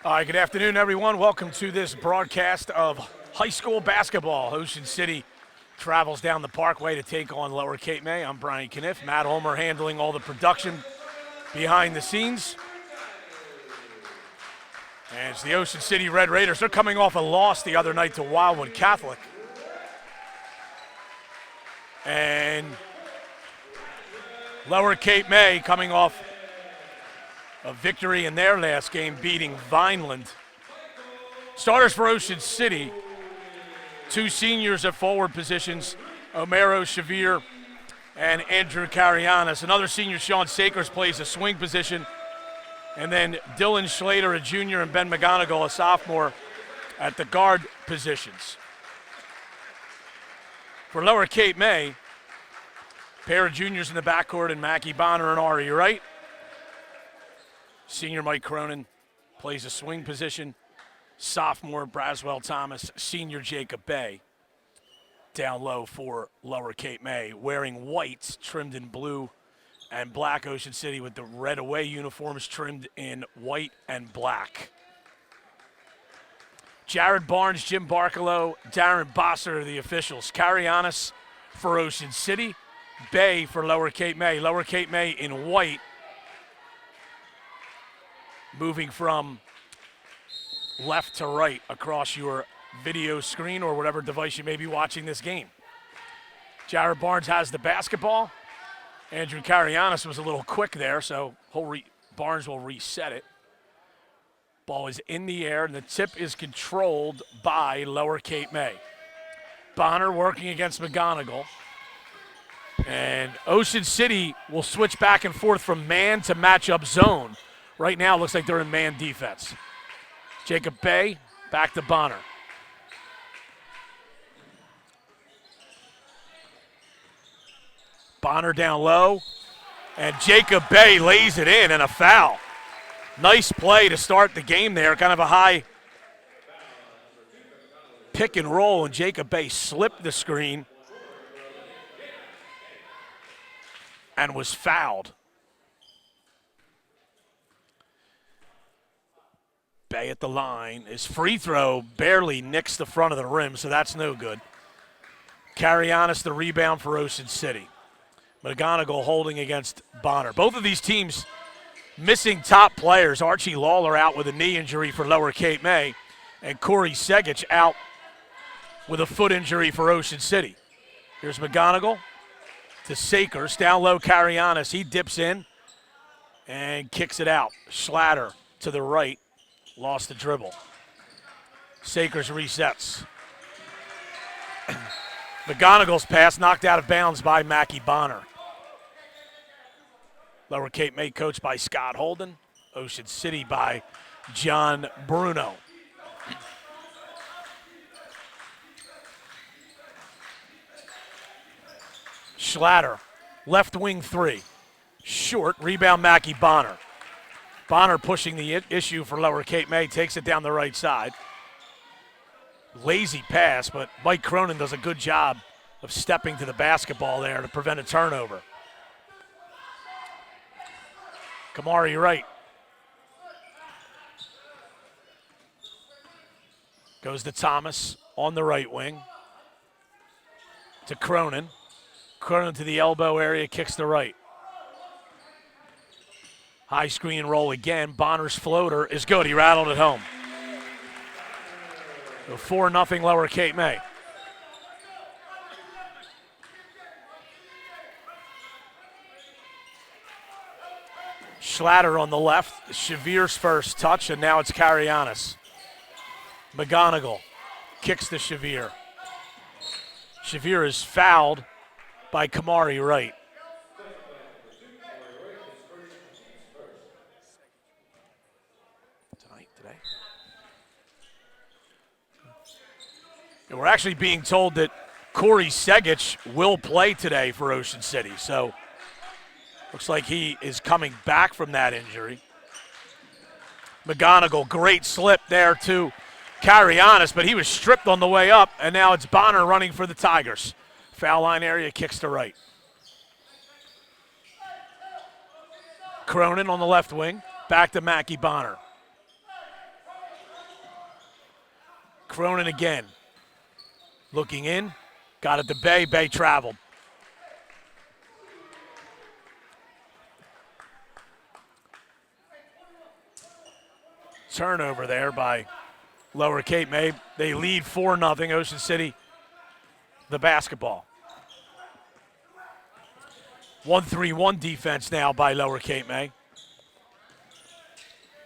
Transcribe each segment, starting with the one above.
All right, good afternoon, everyone. Welcome to this broadcast of high school basketball. Ocean City travels down the Parkway to take on Lower Cape May. I'm Brian Kniff. Matt Ulmer handling all the production behind the scenes. And it's the Ocean City Red Raiders. They're coming off a loss the other night to Wildwood Catholic. And Lower Cape May coming off a victory in their last game, beating Vineland. Starters for Ocean City, two seniors at forward positions, Omero Shavir and Andrew Carianis. Another senior, Sean Sakers, plays a swing position. And then Dylan Schlater, a junior, and Ben McGonigal, a sophomore, at the guard positions. For Lower Cape May, pair of juniors in the backcourt, and Mackie Bonner and Ari Wright. Senior Mike Cronin plays a swing position. Sophomore Braswell Thomas, senior Jacob Bay. Down low for Lower Cape May, wearing whites trimmed in blue and black. Ocean City with the red away uniforms trimmed in white and black. Jared Barnes, Jim Barkalow, Darren Bosser are the officials. Carianis for Ocean City, Bay for Lower Cape May. Lower Cape May in white, moving from left to right across your video screen or whatever device you may be watching this game. Jared Barnes has the basketball. Andrew Carianis was a little quick there, so Barnes will reset it. Ball is in the air, and the tip is controlled by Lower Cape May. Bonner working against McGonigal. And Ocean City will switch back and forth from man to matchup zone. Right now, it looks like they're in man defense. Jacob Bay, back to Bonner. Bonner down low, and Jacob Bay lays it in, and a foul. Nice play to start the game there, kind of a high pick and roll, and Jacob Bay slipped the screen and was fouled. Bay at the line. His free throw barely nicks the front of the rim, so that's no good. Carianis the rebound for Ocean City. McGonigal holding against Bonner. Both of these teams missing top players. Archie Lawler out with a knee injury for Lower Cape May, and Corey Segich out with a foot injury for Ocean City. Here's McGonigal to Sakers. Down low, Carianis. He dips in and kicks it out. Schlatter to the right. Lost the dribble. Sakers resets. McGonigal's pass knocked out of bounds by Mackie Bonner. Lower Cape May coached by Scott Holden. Ocean City by John Bruno. Schlatter, left wing three. Short, rebound Mackie Bonner. Bonner pushing the issue for Lower Cape May, takes it down the right side. Lazy pass, but Mike Cronin does a good job of stepping to the basketball there to prevent a turnover. Kamari Wright. Goes to Thomas on the right wing. To Cronin. Cronin to the elbow area, kicks to right. High screen roll again. Bonner's floater is good. He rattled it home. So 4-0 Lower Cape May. Schlatter on the left. Shavir's first touch, and now it's Carianis. McGonigal kicks to Shavir. Shavir is fouled by Kamari Wright. Today. And we're actually being told that Corey Segich will play today for Ocean City, so looks like he is coming back from that injury. McGonigal, great slip there to Carianis, but he was stripped on the way up, and now it's Bonner running for the Tigers. Foul line area, kicks to right. Cronin on the left wing, back to Mackie Bonner. Cronin again. Looking in. Got it to Bay. Bay traveled. Turnover there by Lower Cape May. They lead 4-0. Ocean City, the basketball. 1-3-1 defense now by Lower Cape May.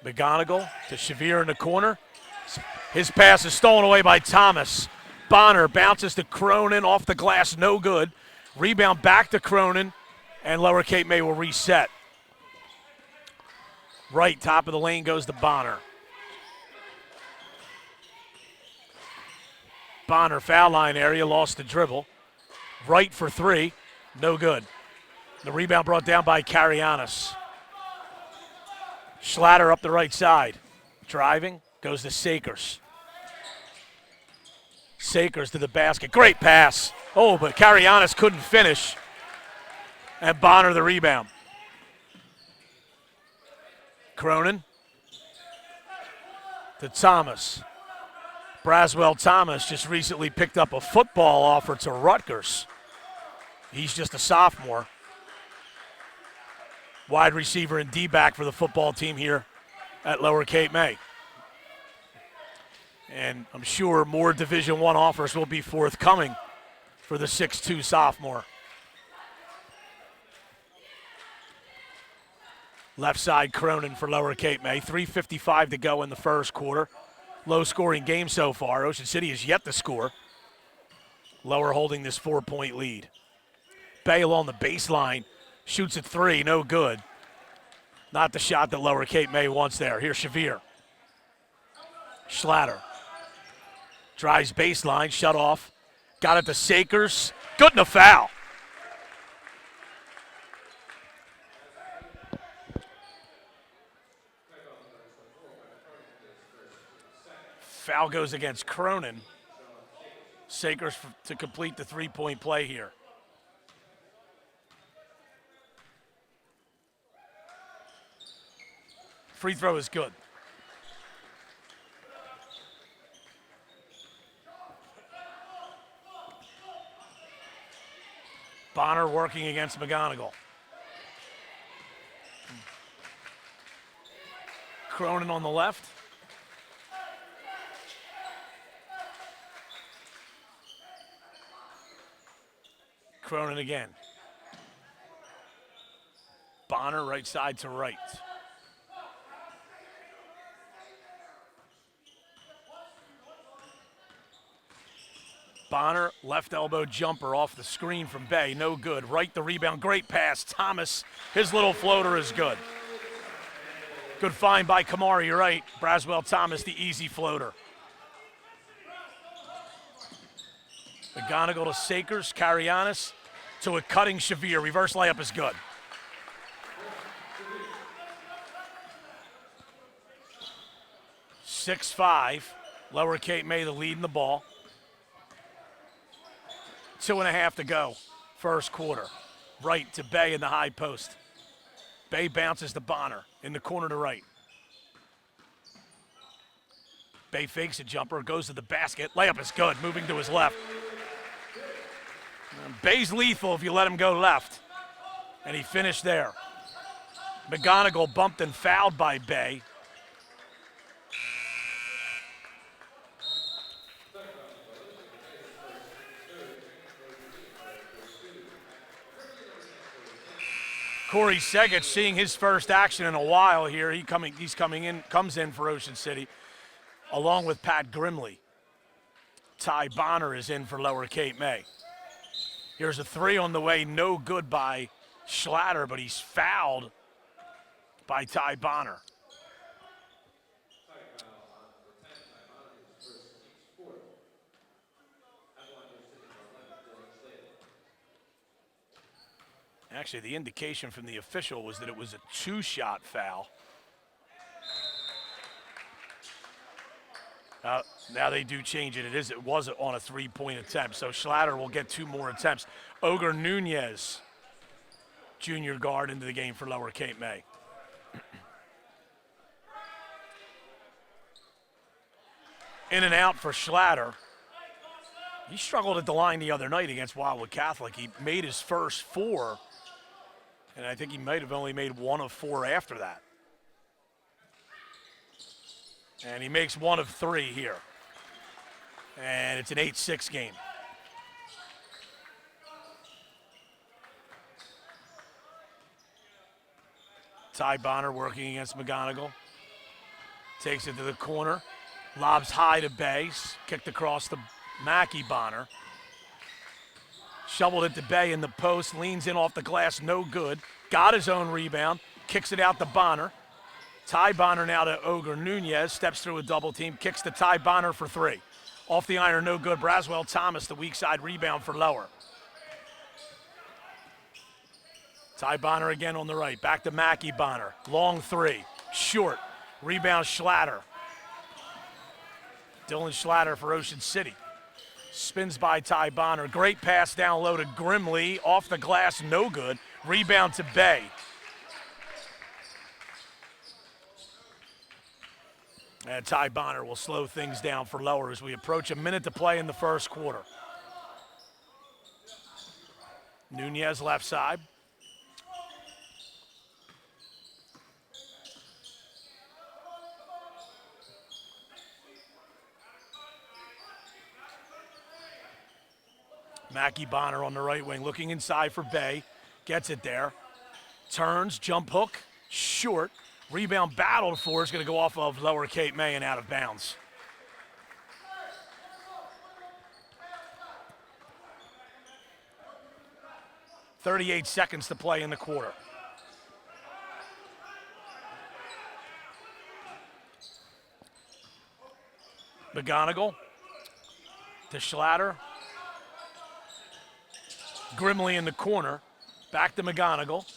McGonigal to Shavir in the corner. His pass is stolen away by Thomas. Bonner bounces to Cronin off the glass, no good. Rebound back to Cronin, and Lower Cape May will reset. Right, top of the lane goes to Bonner. Bonner, foul line area, lost the dribble. Right for three, no good. The rebound brought down by Carianis. Schlatter up the right side. Driving, goes to Sakers. Sakers to the basket. Great pass. Oh, but Carianis couldn't finish. And Bonner the rebound. Cronin to Thomas. Braswell Thomas just recently picked up a football offer to Rutgers. He's just a sophomore. Wide receiver and D-back for the football team here at Lower Cape May. And I'm sure more Division I offers will be forthcoming for the 6'2 sophomore. Left side Cronin for Lower Cape May. 3:55 to go in the first quarter. Low-scoring game so far. Ocean City has yet to score. Lower holding this 4-point lead. Bay along the baseline. Shoots at three, no good. Not the shot that Lower Cape May wants there. Here's Shavir. Schlatter. Drives baseline, shut off. Got it to Sakers. Good and a foul. Foul goes against Cronin. Sakers to complete the three-point play here. Free throw is good. Bonner working against McGonigal. Cronin on the left. Cronin again. Bonner right side to right. Bonner, left elbow jumper off the screen from Bay, no good. Right the rebound, great pass. Thomas, his little floater is good. Good find by Kamari, you're right. Braswell Thomas, the easy floater. McGonigal to Sakers, Carianis to a cutting Shavir. Reverse layup is good. (6-5). Lower Cape May the lead in the ball. 2.5 to go, first quarter. Right to Bay in the high post. Bay bounces to Bonner in the corner to right. Bay fakes a jumper, goes to the basket. Layup is good, moving to his left. Bay's lethal if you let him go left. And he finished there. McGonigal bumped and fouled by Bay. Corey Segich seeing his first action in a while here. Comes in for Ocean City, along with Pat Grimley. Ty Bonner is in for Lower Cape May. Here's a three on the way, no good by Schlatter, but he's fouled by Ty Bonner. Actually, the indication from the official was that it was a two-shot foul. Now they do change it. It was on a three-point attempt, so Schlatter will get two more attempts. Ogre Nunez, junior guard, into the game for Lower Cape May. In and out for Schlatter. He struggled at the line the other night against Wildwood Catholic. He made his first 4, and I think he might have only made 1 of 4 after that. And he makes 1 of 3 here. And it's an 8-6 game. Ty Bonner working against McGonigal. Takes it to the corner. Lobs high to Bay. Kicked across to Mackey Bonner. Shoveled it to Bay in the post. Leans in off the glass. No good. Got his own rebound. Kicks it out to Bonner. Ty Bonner now to Ogre Nunez. Steps through a double team. Kicks to Ty Bonner for 3. Off the iron, no good. Braswell Thomas, the weak side rebound for Lower. Ty Bonner again on the right. Back to Mackey Bonner. Long 3. Short. Rebound Schlatter. Dylan Schlatter for Ocean City. Spins by Ty Bonner. Great pass down low to Grimley. Off the glass, no good. Rebound to Bay. And Ty Bonner will slow things down for Lower as we approach a minute to play in the first quarter. Nunez left side. Mackey Bonner on the right wing, looking inside for Bay. Gets it there. Turns, jump hook, short. Rebound battled for is going to go off of Lower Cape May and out of bounds. .38 seconds to play in the quarter. McGonigal to Schlatter. Grimley in the corner. Back to McGonigal.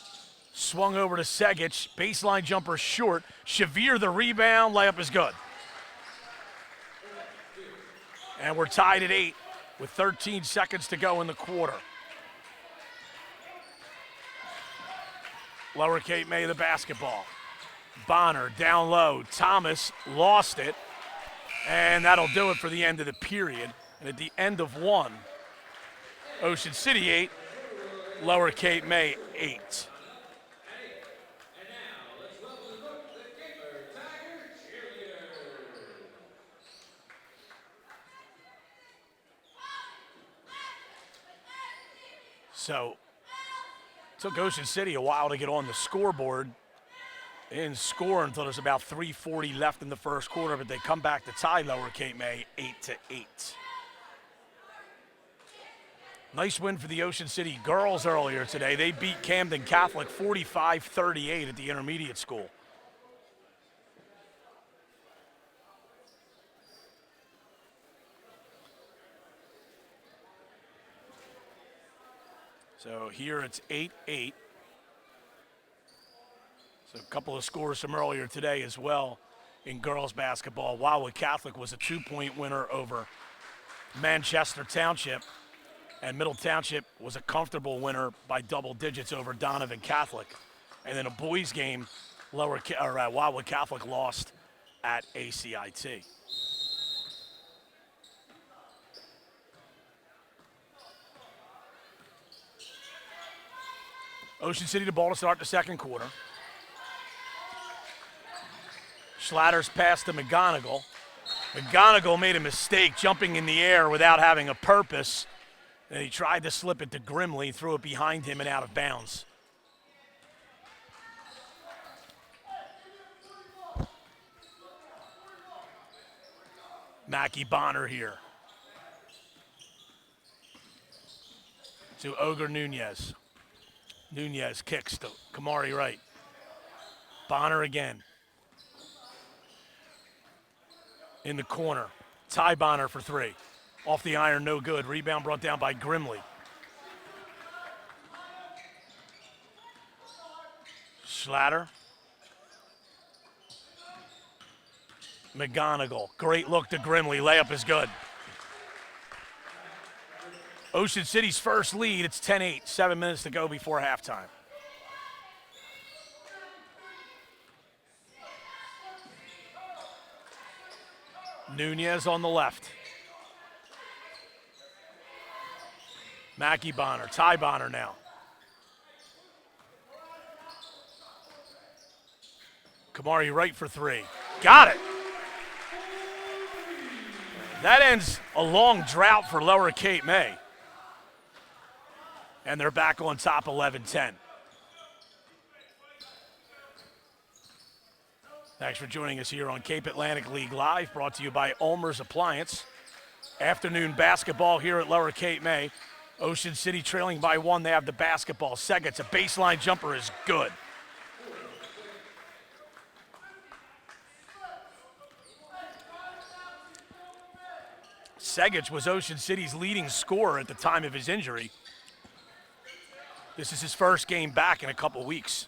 Swung over to Segic. Baseline jumper short. Shavir the rebound. Layup is good. And we're tied at 8 with 13 seconds to go in the quarter. Lower Cape May the basketball. Bonner down low. Thomas lost it. And that'll do it for the end of the period. And at the end of 1, Ocean City 8, Lower Cape May 8. So, took Ocean City a while to get on the scoreboard. They didn't score until there's about 3:40 left in the first quarter, but they come back to tie Lower Cape May 8-8. Nice win for the Ocean City girls earlier today. They beat Camden Catholic 45-38 at the intermediate school. So here it's 8-8. So a couple of scores from earlier today as well in girls basketball. Wildwood Catholic was a 2-point winner over Manchester Township, and Middle Township was a comfortable winner by double digits over Donovan Catholic. And then a boys game, Wildwood Catholic lost at ACIT. Ocean City the ball to start the second quarter. Schlatter's pass to McGonigal. McGonigal made a mistake jumping in the air without having a purpose. And he tried to slip it to Grimley, threw it behind him and out of bounds. Mackey Bonner here. To Ogre Nunez. Nunez kicks to Kamari Wright. Bonner again. In the corner. Ty Bonner for 3. Off the iron, no good. Rebound brought down by Grimley. Schlatter. McGonigal. Great look to Grimley. Layup is good. Ocean City's first lead. It's 10-8. 7 minutes to go before halftime. Nunez on the left. Mackey Bonner, Ty Bonner now. Kamari right for three. Got it. That ends a long drought for Lower Cape May. And they're back on top 11-10. Thanks for joining us here on Cape Atlantic League Live, brought to you by Ulmer's Appliance. Afternoon basketball here at Lower Cape May. Ocean City trailing by 1. They have the basketball. Segets, a baseline jumper is good. Segich was Ocean City's leading scorer at the time of his injury. This is his first game back in a couple weeks.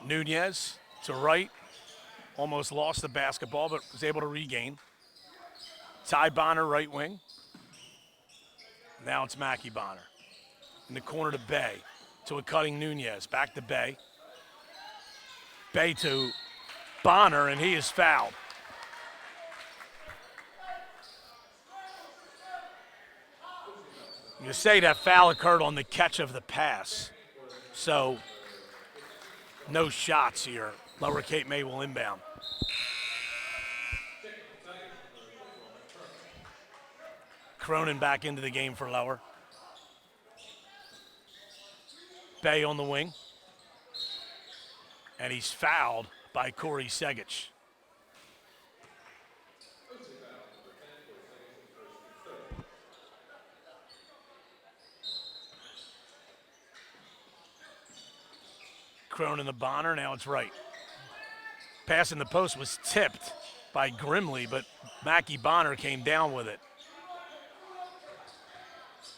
Nunez to right, almost lost the basketball, but was able to regain. Ty Bonner, right wing. Now it's Mackey Bonner. In the corner to Bay, to a cutting Nunez. Back to Bay. Bay to Bonner, and he is fouled. You say that foul occurred on the catch of the pass. So, no shots here. Lower Cape May will inbound. Cronin back into the game for Lower. Bay on the wing. And he's fouled by Corey Segich. Cronin to Bonner, now it's right. Pass in the post was tipped by Grimley, but Mackey Bonner came down with it.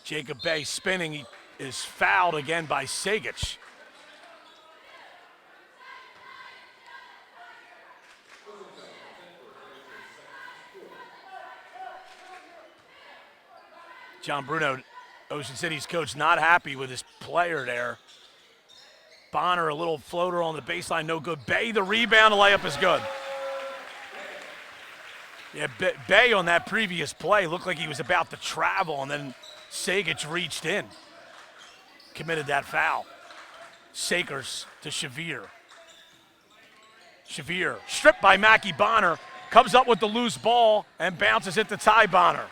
Jacob Bay spinning, he is fouled again by Segich. John Bruno, Ocean City's coach, not happy with his player there. Bonner, a little floater on the baseline, no good. Bay, the rebound, the layup is good. Yeah, Bay on that previous play looked like he was about to travel, and then Segich reached in. Committed that foul. Sakers to Shavir. Shavir, stripped by Mackey Bonner, comes up with the loose ball and bounces it to Ty Bonner.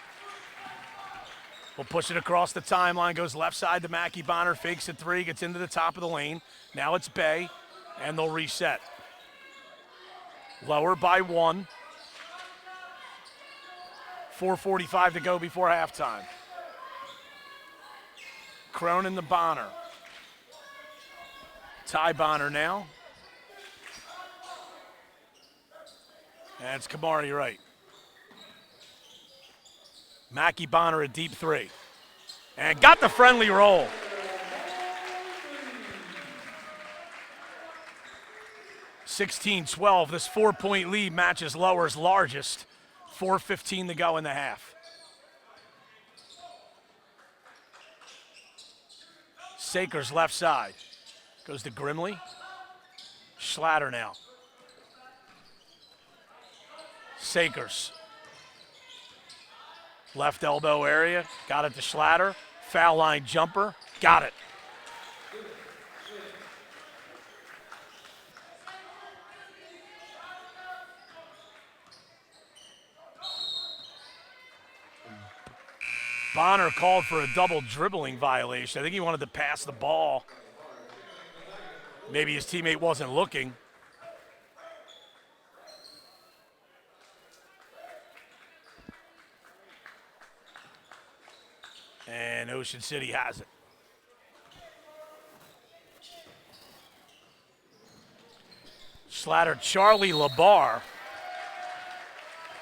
We'll push it across the timeline, goes left side to Mackey Bonner, fakes a three, gets into the top of the lane. Now it's Bay, and they'll reset. Lower by 1. 4:45 to go before halftime. Cronin to Bonner. Ty Bonner now. And it's Kamari right. Mackey Bonner a deep three. And got the friendly roll. (16-12). This 4-point lead matches Lower's largest. 4:15 to go in the half. Sakers left side. Goes to Grimley. Schlatter now. Sakers. Left elbow area. Got it to Schlatter. Foul line jumper. Got it. Bonner called for a double dribbling violation. I think he wanted to pass the ball. Maybe his teammate wasn't looking. And Ocean City has it. Schlatter, Charlie Labar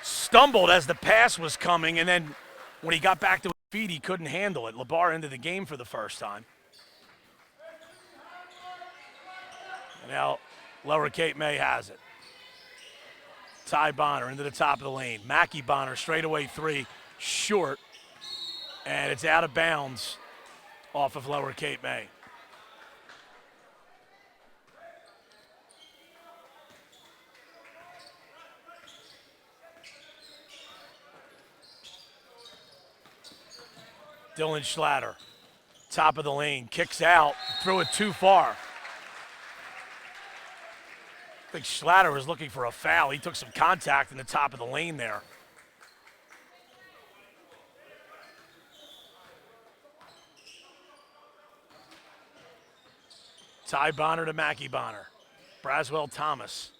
stumbled as the pass was coming, and then when he got back to his feet, he couldn't handle it. Labar into the game for the first time. And now Lower Cape May has it. Ty Bonner into the top of the lane. Mackey Bonner straightaway three, short. And it's out of bounds off of Lower Cape May. Dylan Schlatter, top of the lane, kicks out, threw it too far. I think Schlatter was looking for a foul. He took some contact in the top of the lane there. Ty Bonner to Mackie Bonner. Braswell Thomas.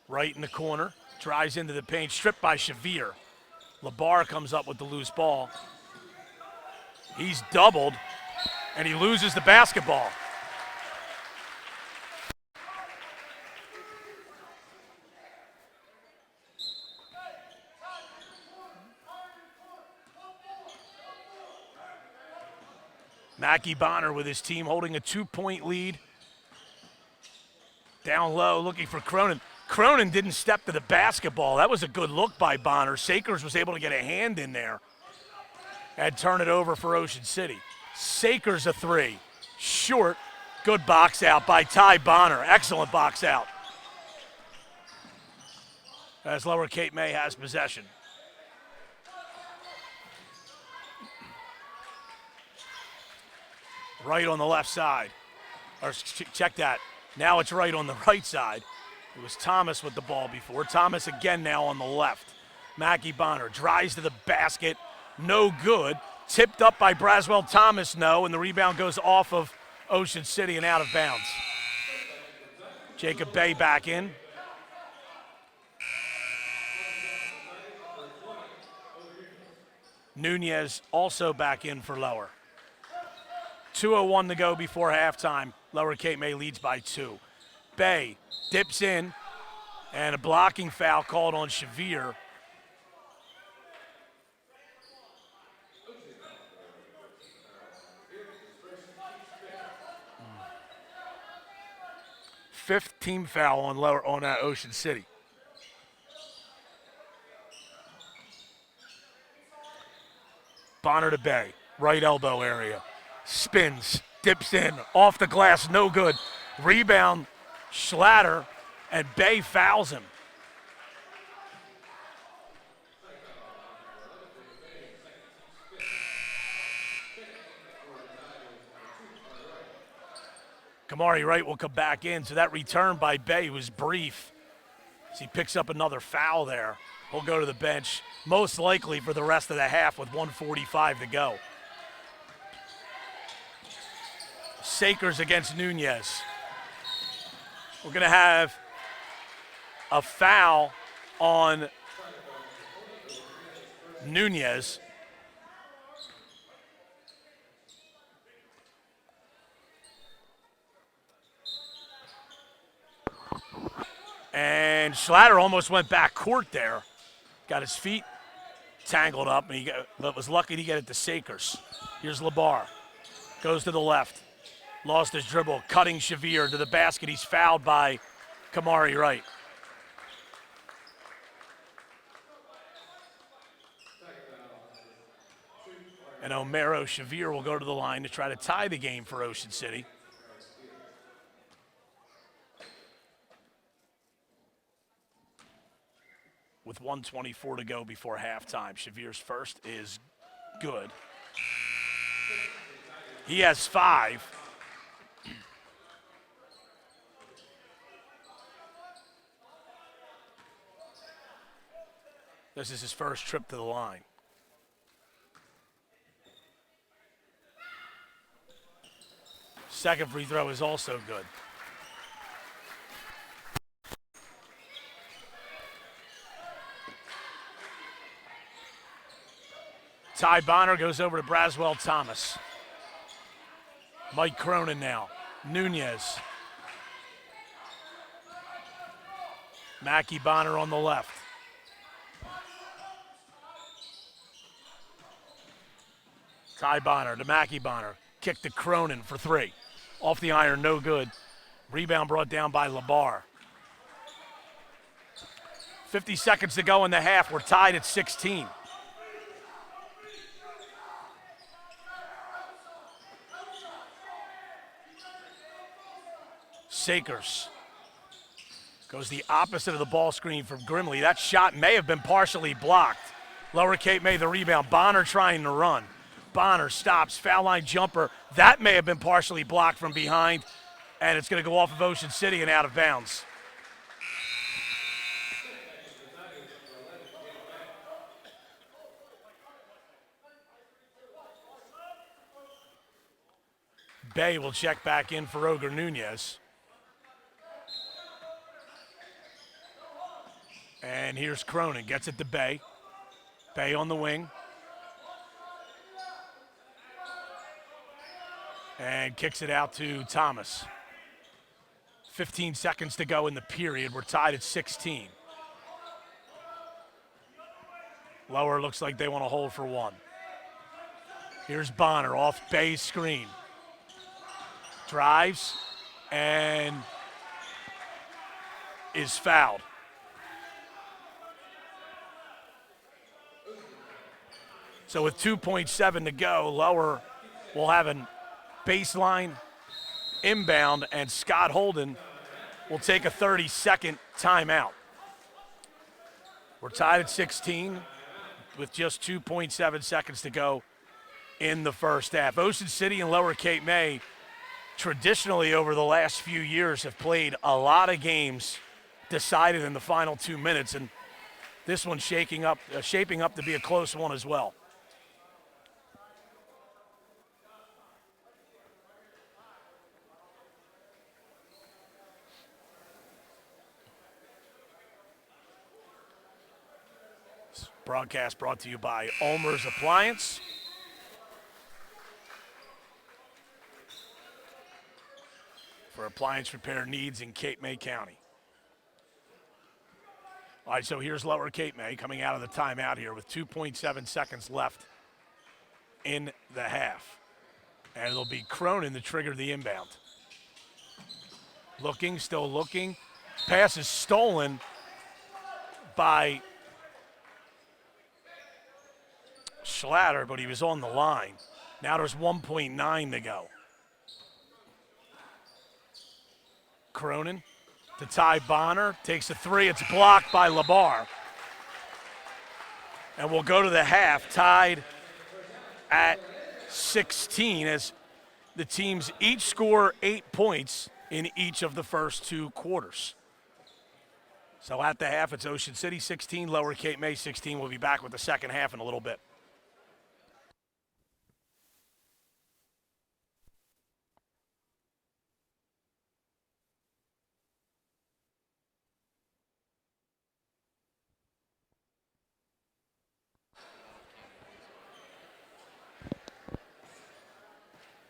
Right in the corner. Drives into the paint. Stripped by Shavir. Labar comes up with the loose ball. He's doubled, and he loses the basketball. Mackie Bonner with his team holding a 2-point lead. Down low, looking for Cronin. Cronin didn't step to the basketball. That was a good look by Bonner. Sakers was able to get a hand in there and turn it over for Ocean City. Sakers a three. Short. Good box out by Ty Bonner. Excellent box out. As Lower Cape May has possession. Right on the left side. Or check that. Now it's right on the right side. It was Thomas with the ball before. Thomas again now on the left. Mackie Bonner drives to the basket. No good. Tipped up by Braswell Thomas, no, and the rebound goes off of Ocean City and out of bounds. Jacob Bay back in. Nunez also back in for Lower. 2:01 to go before halftime. Lower Cape May leads by 2. Bay dips in, and a blocking foul called on Shavir. Fifth team foul on Ocean City. Bonner to Bay, right elbow area. Spins, dips in, off the glass, no good. Rebound, Schlatter, and Bay fouls him. Kamari Wright will come back in, so that return by Bay was brief. As he picks up another foul there. He'll go to the bench, most likely for the rest of the half with 1:45 to go. Sakers against Nunez. We're going to have a foul on Nunez. And Schlatter almost went back court there. Got his feet tangled up, but was lucky to get it to Sakers. Here's Labar. Goes to the left. Lost his dribble, cutting Shavir to the basket. He's fouled by Kamari Wright. And Omero Shavir will go to the line to try to tie the game for Ocean City. With 1:24 to go before halftime. Shavir's first is good. He has 5. This is his first trip to the line. Second free throw is also good. Ty Bonner goes over to Braswell Thomas. Mike Cronin now. Nunez. Mackie Bonner on the left. Ty Bonner to Mackie Bonner. Kick to Cronin for 3. Off the iron, no good. Rebound brought down by Labar. 50 seconds to go in the half. We're tied at 16. Sakers Goes the opposite of the ball screen from Grimley. That shot may have been partially blocked. Lower Cape May the rebound. Bonner trying to run. Bonner stops, foul line jumper. That may have been partially blocked from behind, and it's going to go off of Ocean City and out of bounds. Bay will check back in for Ogre Nunez. And here's Cronin, gets it to Bay. Bay on the wing. And kicks it out to Thomas. 15 seconds to go in the period. We're tied at 16. Lower looks like they want to hold for one. Here's Bonner off Bay's screen. Drives and is fouled. So with 2.7 to go, Lower will have a baseline inbound, and Scott Holden will take a 30-second timeout. We're tied at 16 with just 2.7 seconds to go in the first half. Ocean City and Lower Cape May traditionally over the last few years have played a lot of games decided in the final 2 minutes, and this one's shaping up to be a close one as well. This broadcast brought to you by Ulmer's Appliance. For appliance repair needs in Cape May County. All right, so here's Lower Cape May coming out of the timeout here with 2.7 seconds left in the half. And it'll be Cronin to trigger the inbound. Looking, still looking. Pass is stolen by Schlatter, but he was on the line. Now there's 1.9 to go. Cronin to Ty Bonner, takes a three, it's blocked by LeBar. And we'll go to the half, tied at 16 as the teams each score 8 points in each of the first two quarters. So at the half, it's Ocean City 16, Lower Cape May 16. We'll be back with the second half in a little bit.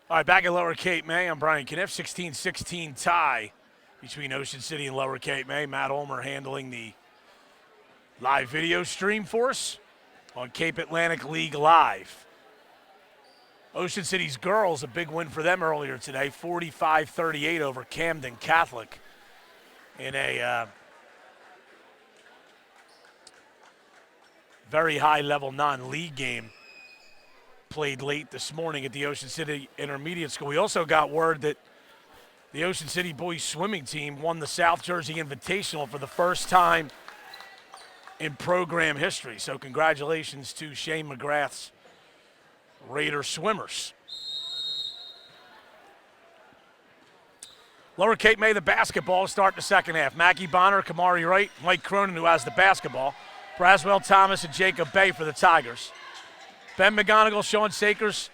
All right, back at Lower Cape May, I'm Brian Kniff. 16-16 tie between Ocean City and Lower Cape May. Matt Ulmer handling the live video stream for us on Cape Atlantic League Live. Ocean City's girls, a big win for them earlier today, 45-38 over Camden Catholic in a very high-level non-league game played late this morning at the Ocean City Intermediate School. We also got word that the Ocean City boys swimming team won the South Jersey Invitational for the first time in program history. So congratulations to Shane McGrath's Raider swimmers. Lower Cape May, the basketball, start the second half. Mackie Bonner, Kamari Wright, Mike Cronin, who has the basketball. Braswell Thomas and Jacob Bay for the Tigers. Ben McGonigal, Sean Sakers,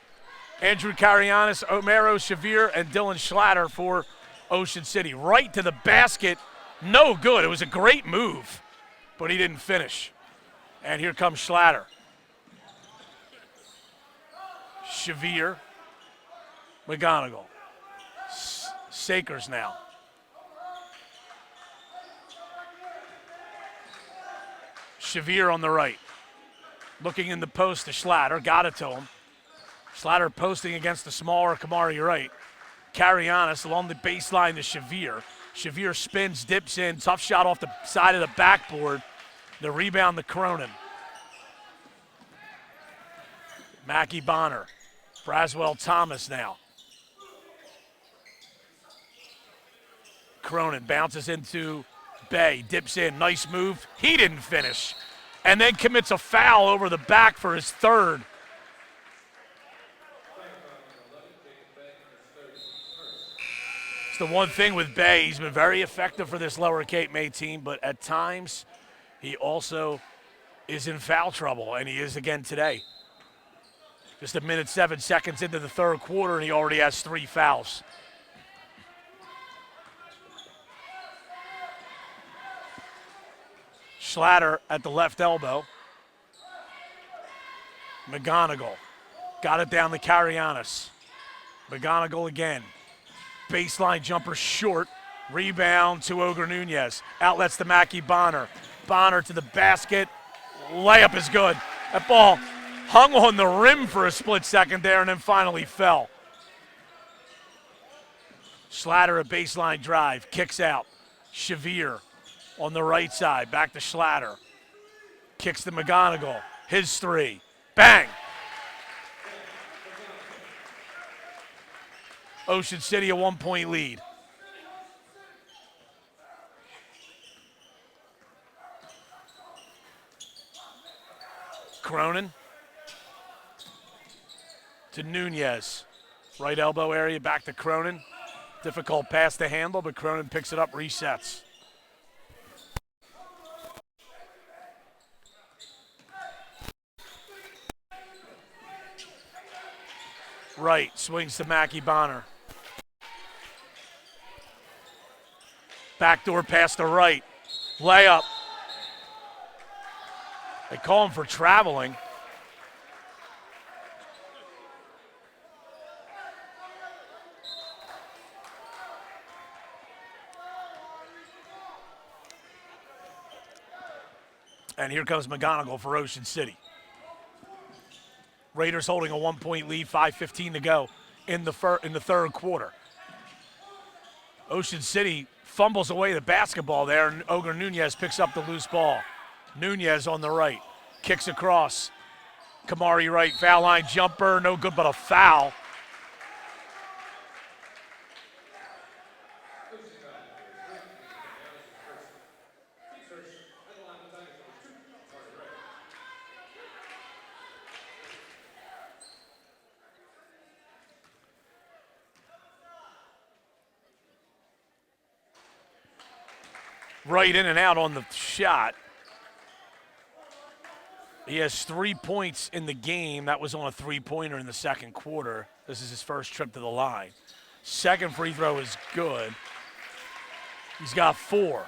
Andrew Carianis, Omero Shavir, and Dylan Schlatter for Ocean City. Right to the basket, no good. It was a great move, but he didn't finish. And here comes Schlatter. Shavir, McGonigal. Sakers now. Shavir on the right. Looking in the post to Schlatter, got it to him. Schlatter posting against the smaller Kamari Wright. Carianis along the baseline to Shavir. Shavir spins, dips in, tough shot off the side of the backboard. The rebound to Cronin. Mackie Bonner. Braswell Thomas now. Cronin bounces into Bay dips in, nice move. He didn't finish. And then commits a foul over the back for his third. It's the one thing with Bay. He's been very effective for this Lower Cape May team, but at times he also is in foul trouble, and he is again today. Just a minute, 7 seconds into the third quarter, and he already has 3 fouls. Schlatter at the left elbow. McGonigal got it down to Carianis. McGonigal again. Baseline jumper short. Rebound to Ogre Nunez. Outlets to Mackie Bonner. Bonner to the basket. Layup is good. That ball hung on the rim for a split second there and then finally fell. Schlatter a baseline drive. Kicks out. Shavir on the right side. Back to Schlatter. Kicks to McGonigal. His 3. Bang! Ocean City a 1-point lead. Cronin to Nunez. Right elbow area, back to Cronin. Difficult pass to handle, but Cronin picks it up, resets. Right, swings to Mackie Bonner. Backdoor pass to right. Layup. They call him for traveling. And here comes McGonigal for Ocean City. Raiders holding a 1-point lead, 5:15 to go in the third quarter. Ocean City fumbles away the basketball there, and Ogre Nunez picks up the loose ball. Nunez on the right, kicks across. Kamari right, foul line jumper, no good but a foul. Right in and out on the shot. He has 3 points in the game. That was on a 3-pointer in the second quarter. This is his first trip to the line. Second free throw is good. He's got 4.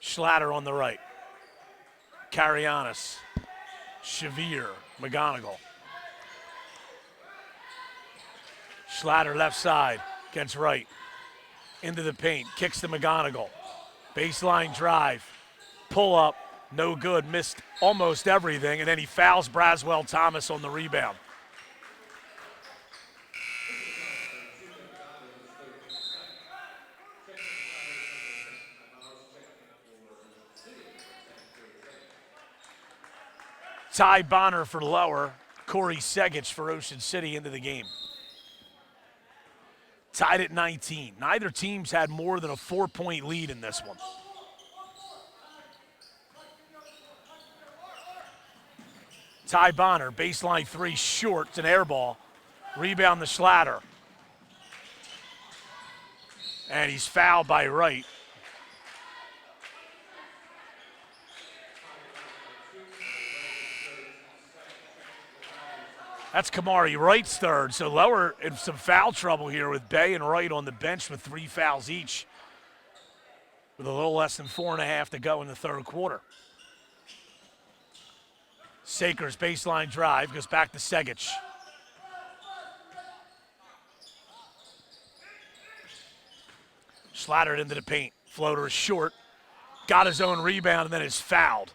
Schlatter on the right. Carianis. Shavir. McGonigal. Schlatter left side, against right. Into the paint, kicks to McGonigal. Baseline drive, pull up, no good, missed almost everything, and then he fouls Braswell Thomas on the rebound. Ty Bonner for Lower, Corey Segich for Ocean City into the game. Tied at 19. Neither team's had more than a 4-point lead in this one. Ty Bonner, baseline 3, short, it's an air ball. Rebound to Schlatter. And he's fouled by Wright. That's Kamari Wright's third. So Lower in some foul trouble here with Bay and Wright on the bench with 3 fouls each, with a little less than 4.5 to go in the third quarter. Saker's baseline drive goes back to Segich. Schlatter into the paint. Floater is short. Got his own rebound and then is fouled.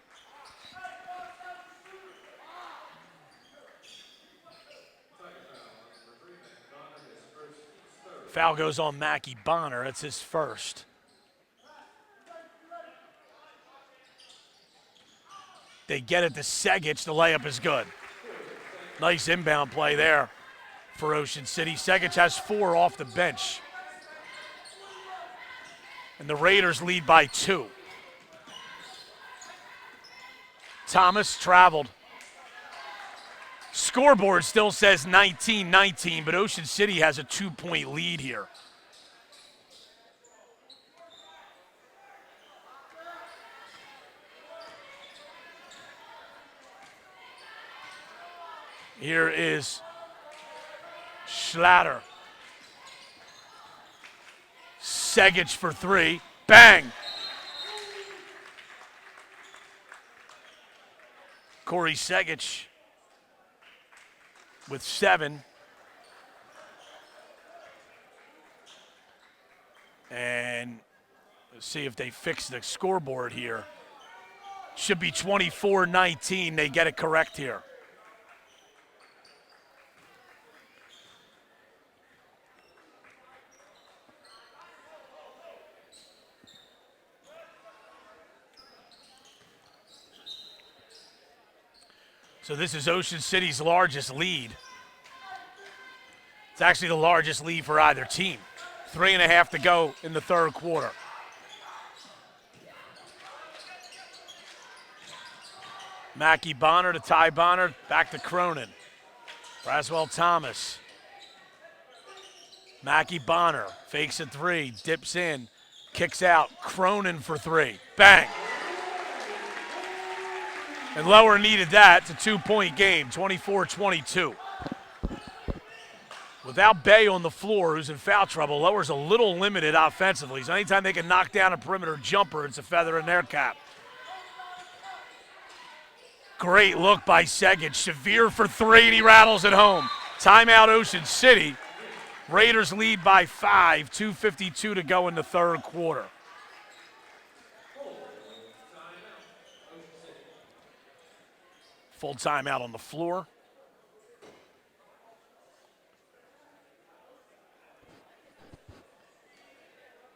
Foul goes on Mackie Bonner. It's his first. They get it to Segich. The layup is good. Nice inbound play there for Ocean City. Segic has 4 off the bench. And the Raiders lead by 2. Thomas traveled. Scoreboard still says 19-19, but Ocean City has a 2-point lead here. Here is Schlatter. Segic for 3. Bang! Corey Segic with 7. And let's see if they fix the scoreboard here. Should be 24-19. They get it correct here. So this is Ocean City's largest lead. It's actually the largest lead for either team. 3.5 to go in the third quarter. Mackey Bonner to Ty Bonner, back to Cronin. Braswell Thomas. Mackey Bonner fakes a 3, dips in, kicks out. Cronin for 3. Bang! And Lower needed that. It's a 2-point game, 24-22. Without Bay on the floor, who's in foul trouble, Lower's a little limited offensively. So anytime they can knock down a perimeter jumper, it's a feather in their cap. Great look by Segic. Shavir for 3, and he rattles it home. Timeout Ocean City. Raiders lead by 5, 2:52 to go in the third quarter. Full timeout on the floor.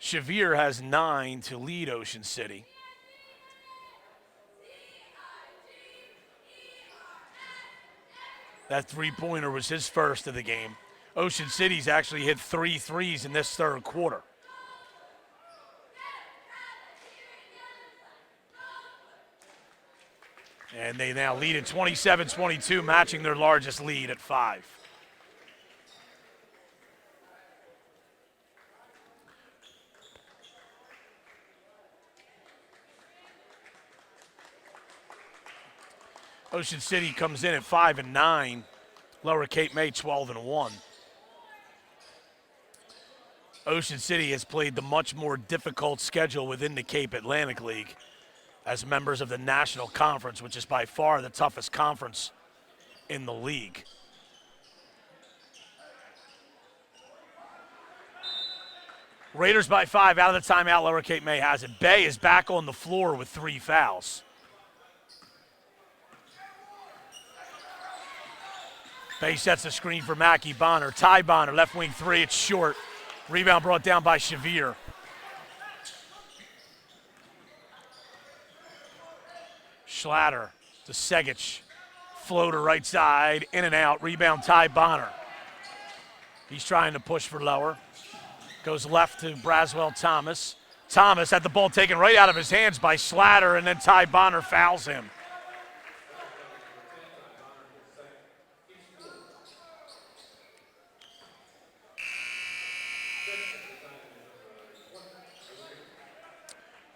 Shavir has 9 to lead Ocean City. That 3-pointer was his first of the game. Ocean City's actually hit 3 threes in this third quarter. And they now lead at 27-22, matching their largest lead at 5. Ocean City comes in at 5-9. Lower Cape May 12-1. Ocean City has played the much more difficult schedule within the Cape Atlantic League as members of the National Conference, which is by far the toughest conference in the league. Raiders by 5 out of the timeout. Lower Cape May has it. Bay is back on the floor with 3 fouls. Bay sets the screen for Mackey Bonner. Ty Bonner, left wing 3, it's short. Rebound brought down by Shavir. Schlatter to Segic. Floater right side, in and out. Rebound Ty Bonner. He's trying to push for Lower. Goes left to Braswell Thomas. Thomas had the ball taken right out of his hands by Schlatter, and then Ty Bonner fouls him.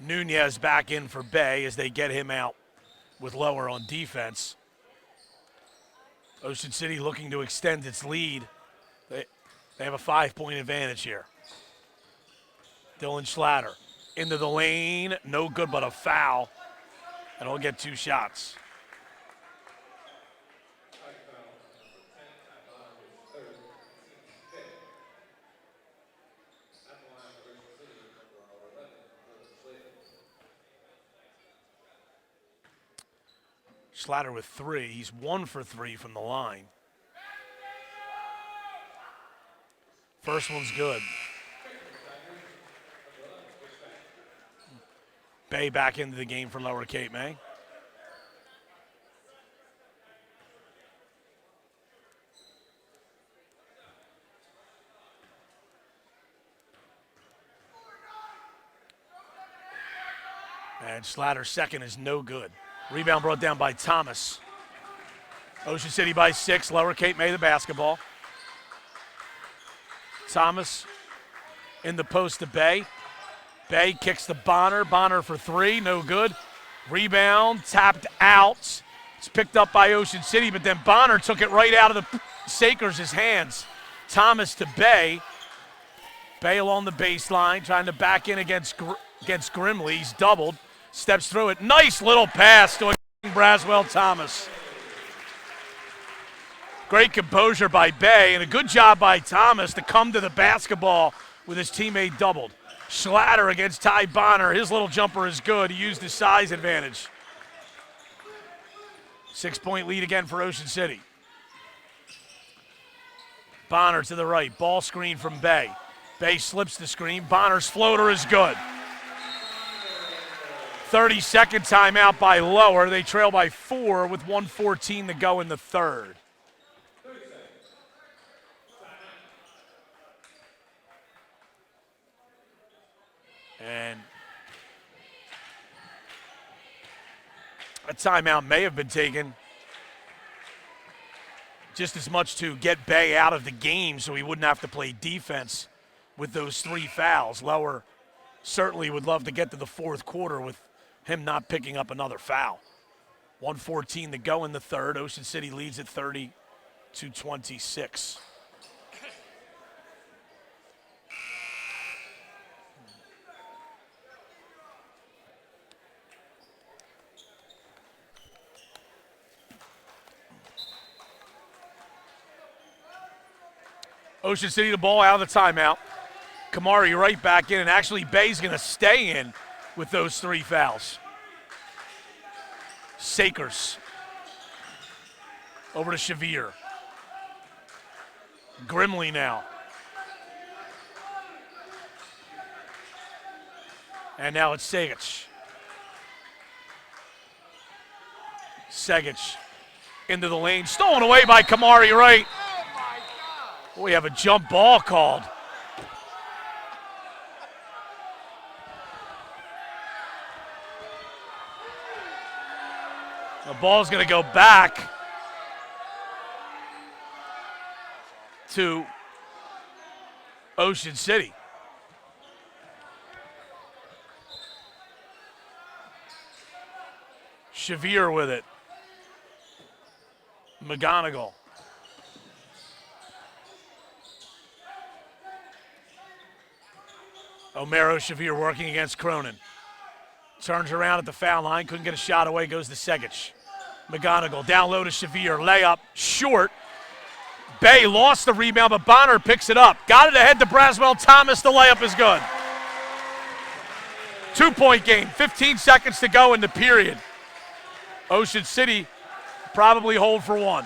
Nunez back in for Bay as they get him out with Lower on defense. Ocean City looking to extend its lead. They have a 5-point advantage here. Dylan Schlatter into the lane. No good but a foul. And he'll get 2 shots. Schlatter with 3. He's 1 for 3 from the line. First one's good. Bay back into the game for Lower Cape May. And Slatter's second is no good. Rebound brought down by Thomas. Ocean City by 6. Lower Cape May the basketball. Thomas in the post to Bay. Bay kicks to Bonner. Bonner for 3, no good. Rebound, tapped out. It's picked up by Ocean City, but then Bonner took it right out of the Sakers' hands. Thomas to Bay. Bay along the baseline, trying to back in against Grimley. He's doubled, steps through it. Nice little pass to Braswell Thomas. Great composure by Bay, and a good job by Thomas to come to the basketball with his teammate doubled. Schlatter against Ty Bonner. His little jumper is good. He used his size advantage. 6-point lead again for Ocean City. Bonner to the right. Ball screen from Bay. Bay slips the screen. Bonner's floater is good. 30-second timeout by Lower. They trail by 4 with 1:14 to go in the third. And a timeout may have been taken just as much to get Bay out of the game so he wouldn't have to play defense with those 3 fouls. Lower certainly would love to get to the fourth quarter with him not picking up another foul. 1:14 to go in the third. Ocean City leads at 30-26. Ocean City the ball out of the timeout. Kamari right back in, and actually Bay's going to stay in with those 3 fouls. Sakers over to Shavir. Grimley now. And now it's Segic. Segic into the lane, stolen away by Kamari Wright. We have a jump ball called. The ball's going to go back to Ocean City. Shavir with it. McGonigal. Omero Shavir working against Cronin. Turns around at the foul line, couldn't get a shot away, goes to Segic. McGonigal down low to Shavir, layup, short. Bay lost the rebound, but Bonner picks it up. Got it ahead to Braswell Thomas, the layup is good. 2-point game, 15 seconds to go in the period. Ocean City probably hold for 1.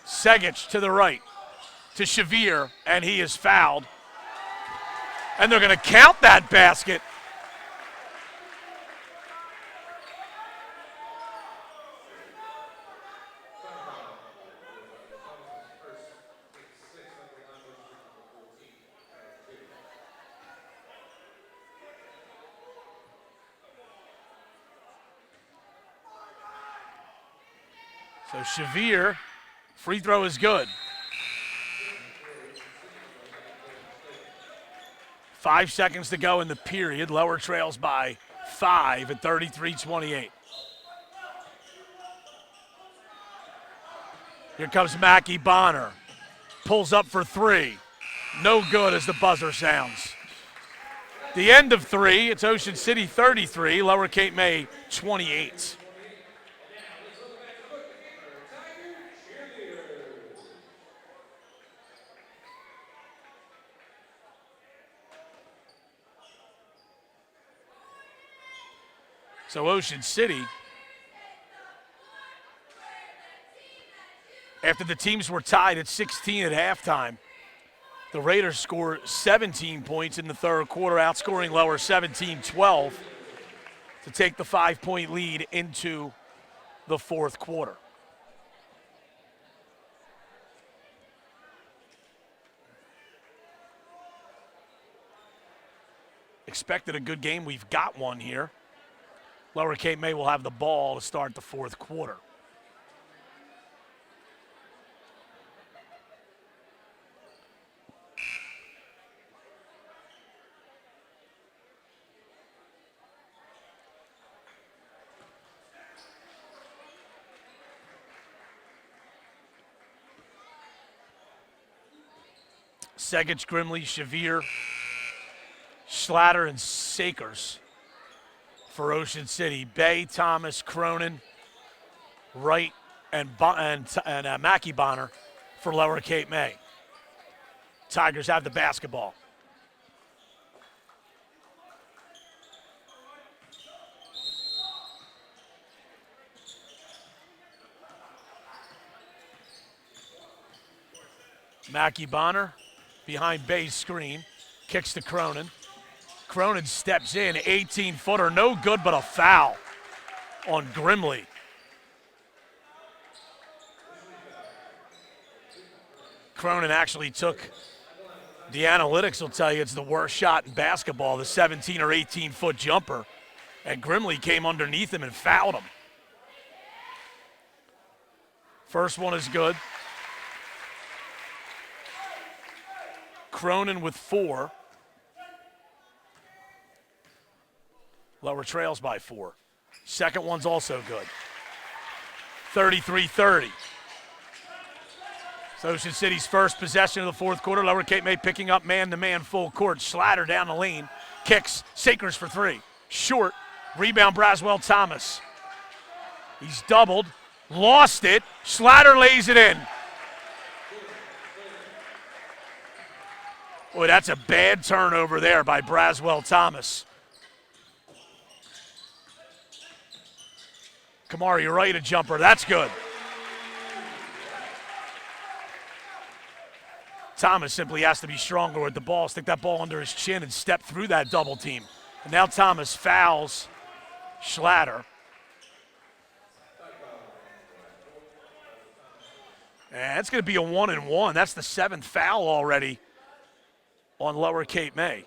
Segic to the right. To Shavir, and he is fouled. And they're going to count that basket. So Shavir, free throw is good. 5 seconds to go in the period. Lower trails by 5 at 33-28. Here comes Mackie Bonner. Pulls up for 3. No good as the buzzer sounds. The end of 3, it's Ocean City 33, Lower Cape May 28. So Ocean City, after the teams were tied at 16 at halftime, the Raiders scored 17 points in the third quarter, outscoring Lower 17-12 to take the 5-point lead into the fourth quarter. expected a good game. We've got one here. Lower Cape May will have the ball to start the fourth quarter. Segich, Grimley, Shavir, Schlatter, and Sakers for Ocean City. Bay, Thomas, Cronin, Wright, and Mackie Bonner for Lower Cape May. Tigers have the basketball. Mackie Bonner behind Bay's screen, kicks to Cronin. Cronin steps in, 18-footer, no good but a foul on Grimley. Cronin actually took, the analytics will tell you it's the worst shot in basketball, the 17 or 18-foot jumper, and Grimley came underneath him and fouled him. First one is good. Cronin with 4. Lower trails by 4. Second one's also good. 33-30. So Ocean City's first possession of the fourth quarter. Lower Cape May picking up man-to-man full court. Schlatter down the lane. Kicks. Sakers for 3. Short. Rebound Braswell Thomas. He's doubled. Lost it. Schlatter lays it in. Boy, that's a bad turnover there by Braswell Thomas. Kamari Wright, a jumper. That's good. Thomas simply has to be stronger with the ball, stick that ball under his chin and step through that double team. And now Thomas fouls Schlatter. And it's going to be a 1-and-1. That's the 7th foul already on Lower Cape May.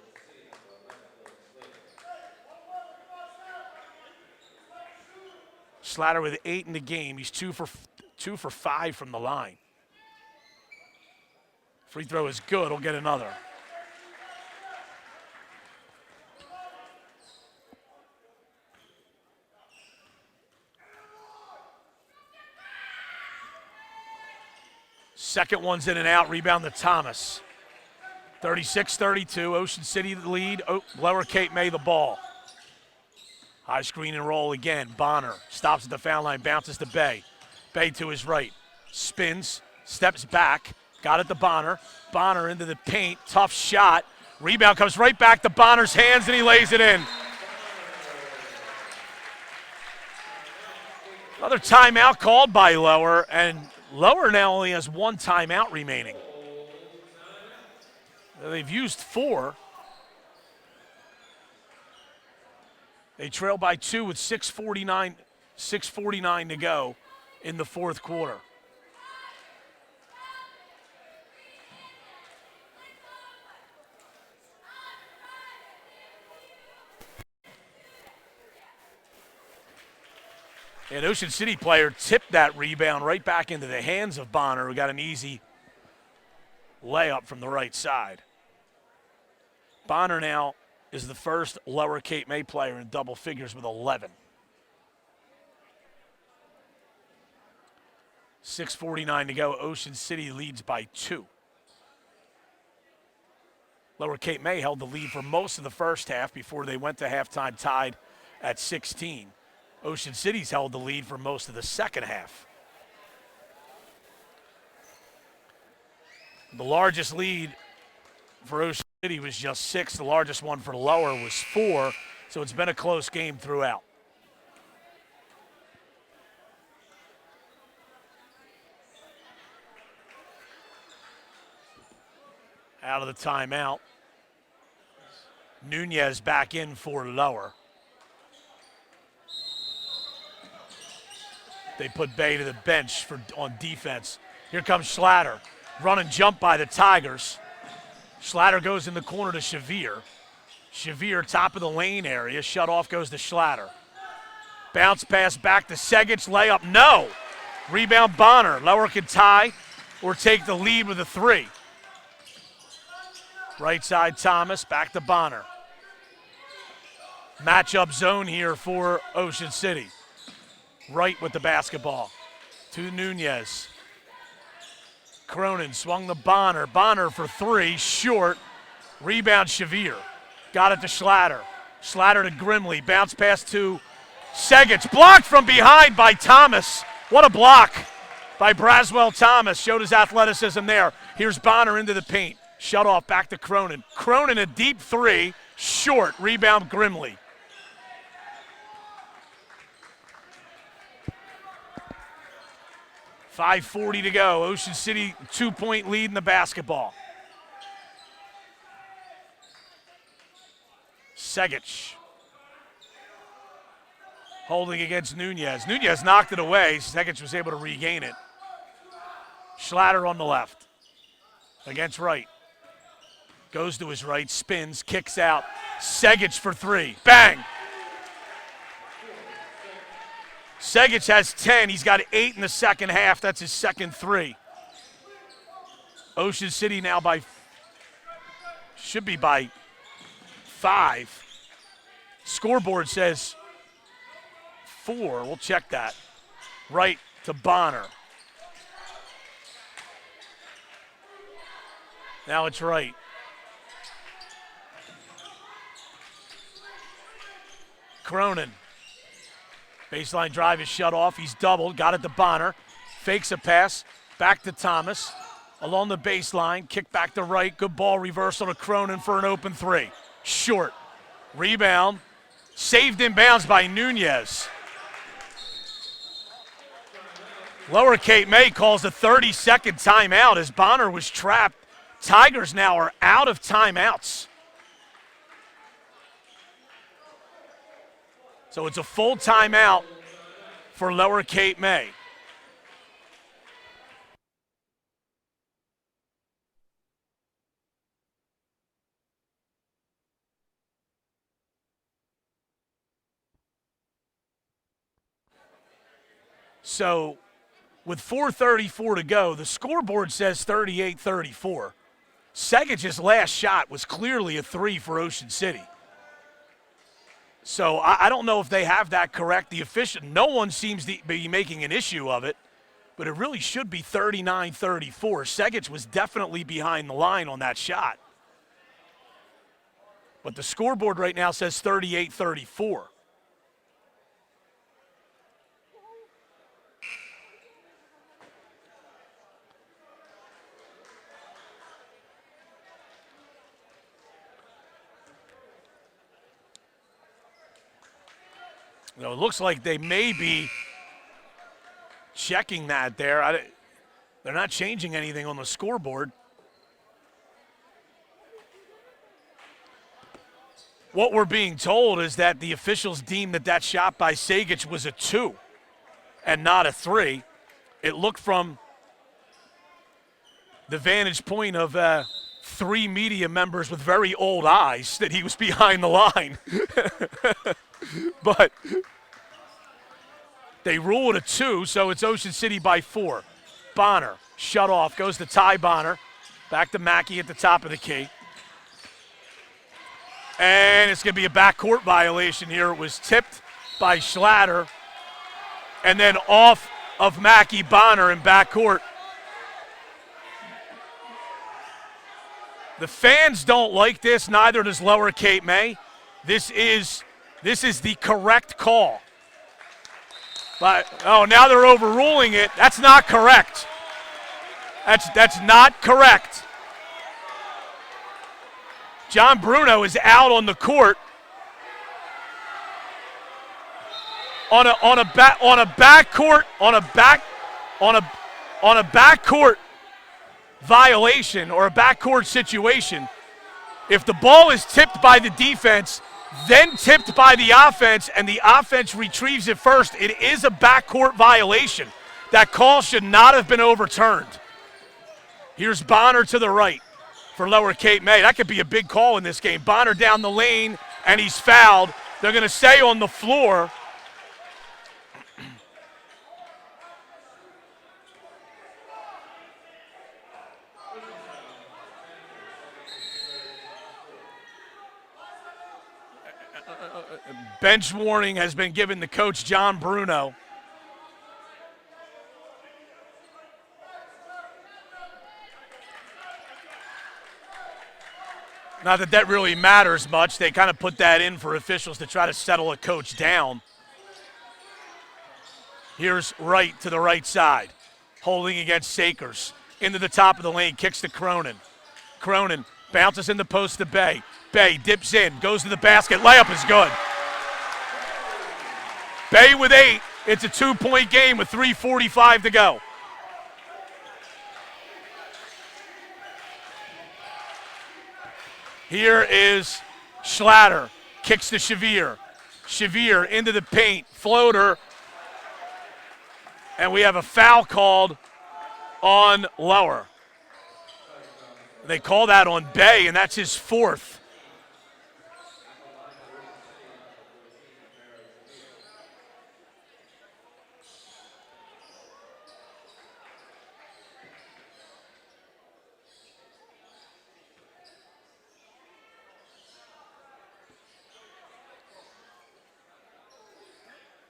Schlatter with 8 in the game. He's 2 for 5 from the line. Free throw is good. He'll get another. Second one's in and out. Rebound to Thomas. 36-32. Ocean City the lead. Lower Cape May the ball. High screen and roll again. Bonner stops at the foul line, bounces to Bay. Bay to his right. Spins, steps back. Got it to Bonner. Bonner into the paint. Tough shot. Rebound comes right back to Bonner's hands, and he lays it in. Another timeout called by Lower, and Lower now only has 1 timeout remaining. They've used 4. They trail by 2 with 6:49 to go in the fourth quarter. An Ocean City player tipped that rebound right back into the hands of Bonner, who got an easy layup from the right side. Bonner now is the first Lower Cape May player in double figures with 11. 6:49 to go. Ocean City leads by 2. Lower Cape May held the lead for most of the first half before they went to halftime tied at 16. Ocean City's held the lead for most of the second half. The largest lead for Ocean City was just 6. The largest one for Lower was 4. So it's been a close game throughout. Out of the timeout. Nunez back in for Lower. They put Bay to the bench on defense. Here comes Schlatter. Run and jump by the Tigers. Schlatter goes in the corner to Shavir. Shavir, top of the lane area. Shut off goes to Schlatter. Bounce pass back to Segic. Layup, no. Rebound Bonner. Lower can tie or take the lead with a 3. Right side Thomas, back to Bonner. Matchup zone here for Ocean City. Wright with the basketball to Nunez. Cronin swung the Bonner. Bonner for 3, short. Rebound Shavir. Got it to Schlatter. Schlatter to Grimley. Bounce pass to Segic. Blocked from behind by Thomas. What a block by Braswell Thomas. Showed his athleticism there. Here's Bonner into the paint. Shut off back to Cronin. Cronin a deep 3. Short. Rebound Grimley. .540 to go. Ocean City 2-point lead in the basketball. Segic. Holding against Nunez. Nunez knocked it away. Segic was able to regain it. Schlatter on the left. Against Wright. Goes to his right, spins, kicks out. Segic for 3. Bang! Segic has 10. He's got 8 in the second half. That's his second 3. Ocean City now should be by 5. Scoreboard says 4. We'll check that. Right to Bonner. Now it's Wright. Cronin. Baseline drive is shut off. He's doubled. Got it to Bonner. Fakes a pass. Back to Thomas. Along the baseline. Kick back to Wright. Good ball reversal to Cronin for an open 3. Short. Rebound. Saved in bounds by Nunez. Lower Cape May calls a 30-second timeout as Bonner was trapped. Tigers now are out of timeouts. So it's a full timeout for Lower Cape May. So with 4:34 to go, the scoreboard says 38-34. Segic's last shot was clearly a 3 for Ocean City. So I don't know if they have that correct. No one seems to be making an issue of it, but it really should be 39-34. Segic was definitely behind the line on that shot. But the scoreboard right now says 38-34. You know, it looks like they may be checking that there. They're not changing anything on the scoreboard. What we're being told is that the officials deemed that shot by Segic was a 2 and not a 3. It looked from the vantage point of 3 media members with very old eyes that he was behind the line. But they rule it a 2, so it's Ocean City by 4. Bonner, shut off, goes to Ty Bonner. Back to Mackey at the top of the key. And it's going to be a backcourt violation here. It was tipped by Schlatter. And then off of Mackey, Bonner in backcourt. The fans don't like this, neither does Lower Cape May. This is the correct call. But, now they're overruling it. That's not correct. That's not correct. John Bruno is out on the court on a backcourt violation or a backcourt situation. If the ball is tipped by the defense, then tipped by the offense, and the offense retrieves it first, it is a backcourt violation. That call should not have been overturned. Here's Bonner to the right. for Lower Cape May. That could be a big call in this game. Bonner down the lane, and he's fouled. They're going to stay on the floor. Bench warning has been given to Coach John Bruno. Not that that really matters much. They kind of put that in for officials to try to settle a coach down. Here's Wright to the right side, holding against Sakers. Into the top of the lane, kicks to Cronin. Cronin bounces in the post to Bay. Bay dips in, goes to the basket. Layup is good. Bay with 8. It's a 2-point game with 3:45 to go. Here is Schlatter, kicks to Shavir. Shavir into the paint, floater, and we have a foul called on Lower. They call that on Bay, and that's his 4th.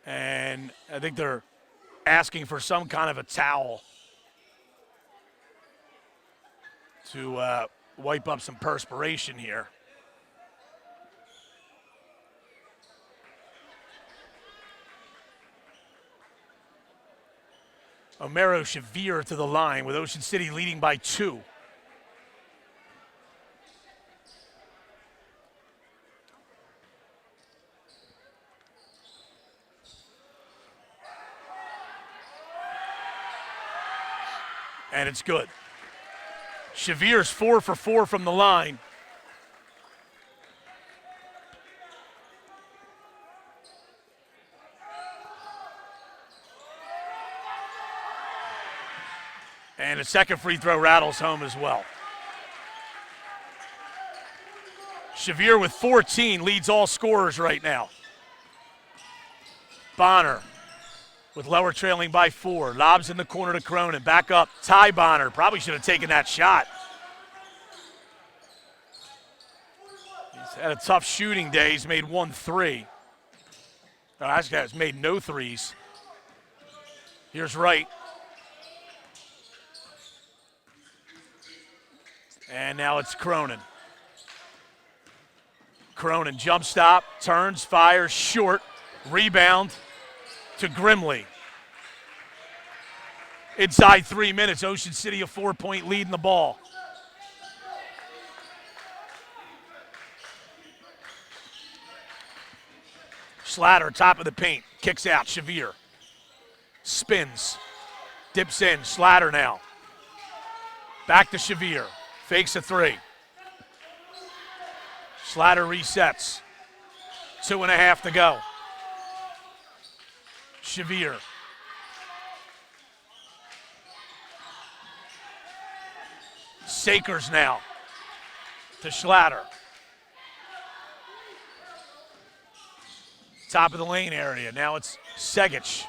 And I think they're asking for some kind of a towel to wipe up some perspiration here. Omero Shavir to the line with Ocean City leading by 2. And it's good. Shavir's 4 for 4 from the line. And a second free throw rattles home as well. Shavir with 14 leads all scorers right now. Bonner with Lower trailing by 4. Lobs in the corner to Cronin. Back up. Ty Bonner. Probably should have taken that shot. He's had a tough shooting day. He's made 1 3. Oh, actually, he's made no threes. Here's Wright. And now it's Cronin. Cronin jump stop, turns, fires, short, rebound to Grimley. Inside 3 minutes, Ocean City a 4-point lead in the ball. Schlatter, top of the paint, kicks out, Shavir. Spins, dips in, Schlatter now. Back to Shavir, fakes a 3. Schlatter resets, 2.5 to go. Shavir. Sakers now to Schlatter. Top of the lane area. Now it's Segic.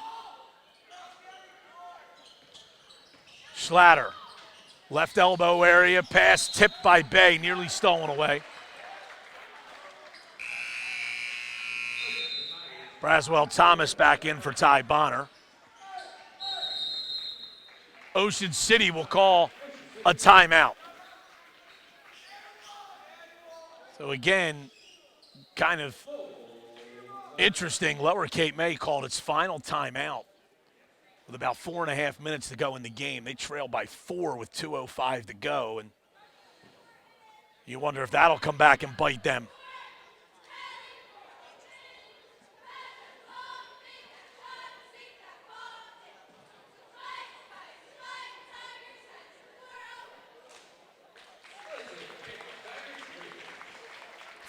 Schlatter. Left elbow area. Pass tipped by Bay. Nearly stolen away. Braswell Thomas back in for Ty Bonner. Ocean City will call a timeout. So again, kind of interesting. Lower Cape May called its final timeout with about 4.5 minutes to go in the game. They trail by 4 with 2:05 to go, and you wonder if that'll come back and bite them.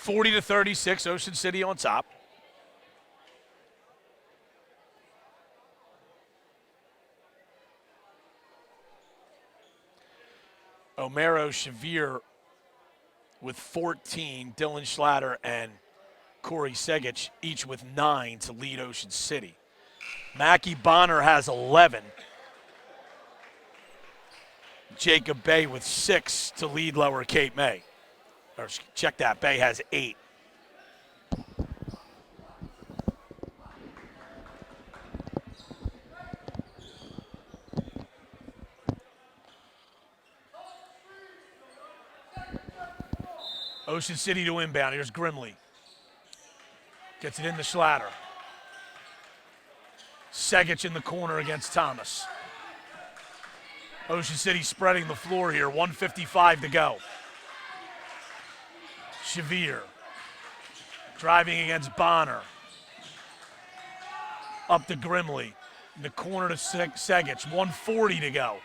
(40-36), Ocean City on top. Omero Shavir with 14. Dylan Schlatter and Corey Segich each with 9 to lead Ocean City. Mackie Bonner has 11. Jacob Bay with 6 to lead Lower Cape May. Or check that, Bay has 8. Ocean City to inbound. Here's Grimley. Gets it into Schlatter. Segich in the corner against Thomas. Ocean City spreading the floor here. 1:55 to go. Shavir driving against Bonner. Up to Grimley. In the corner to Segich. 1:40 to go.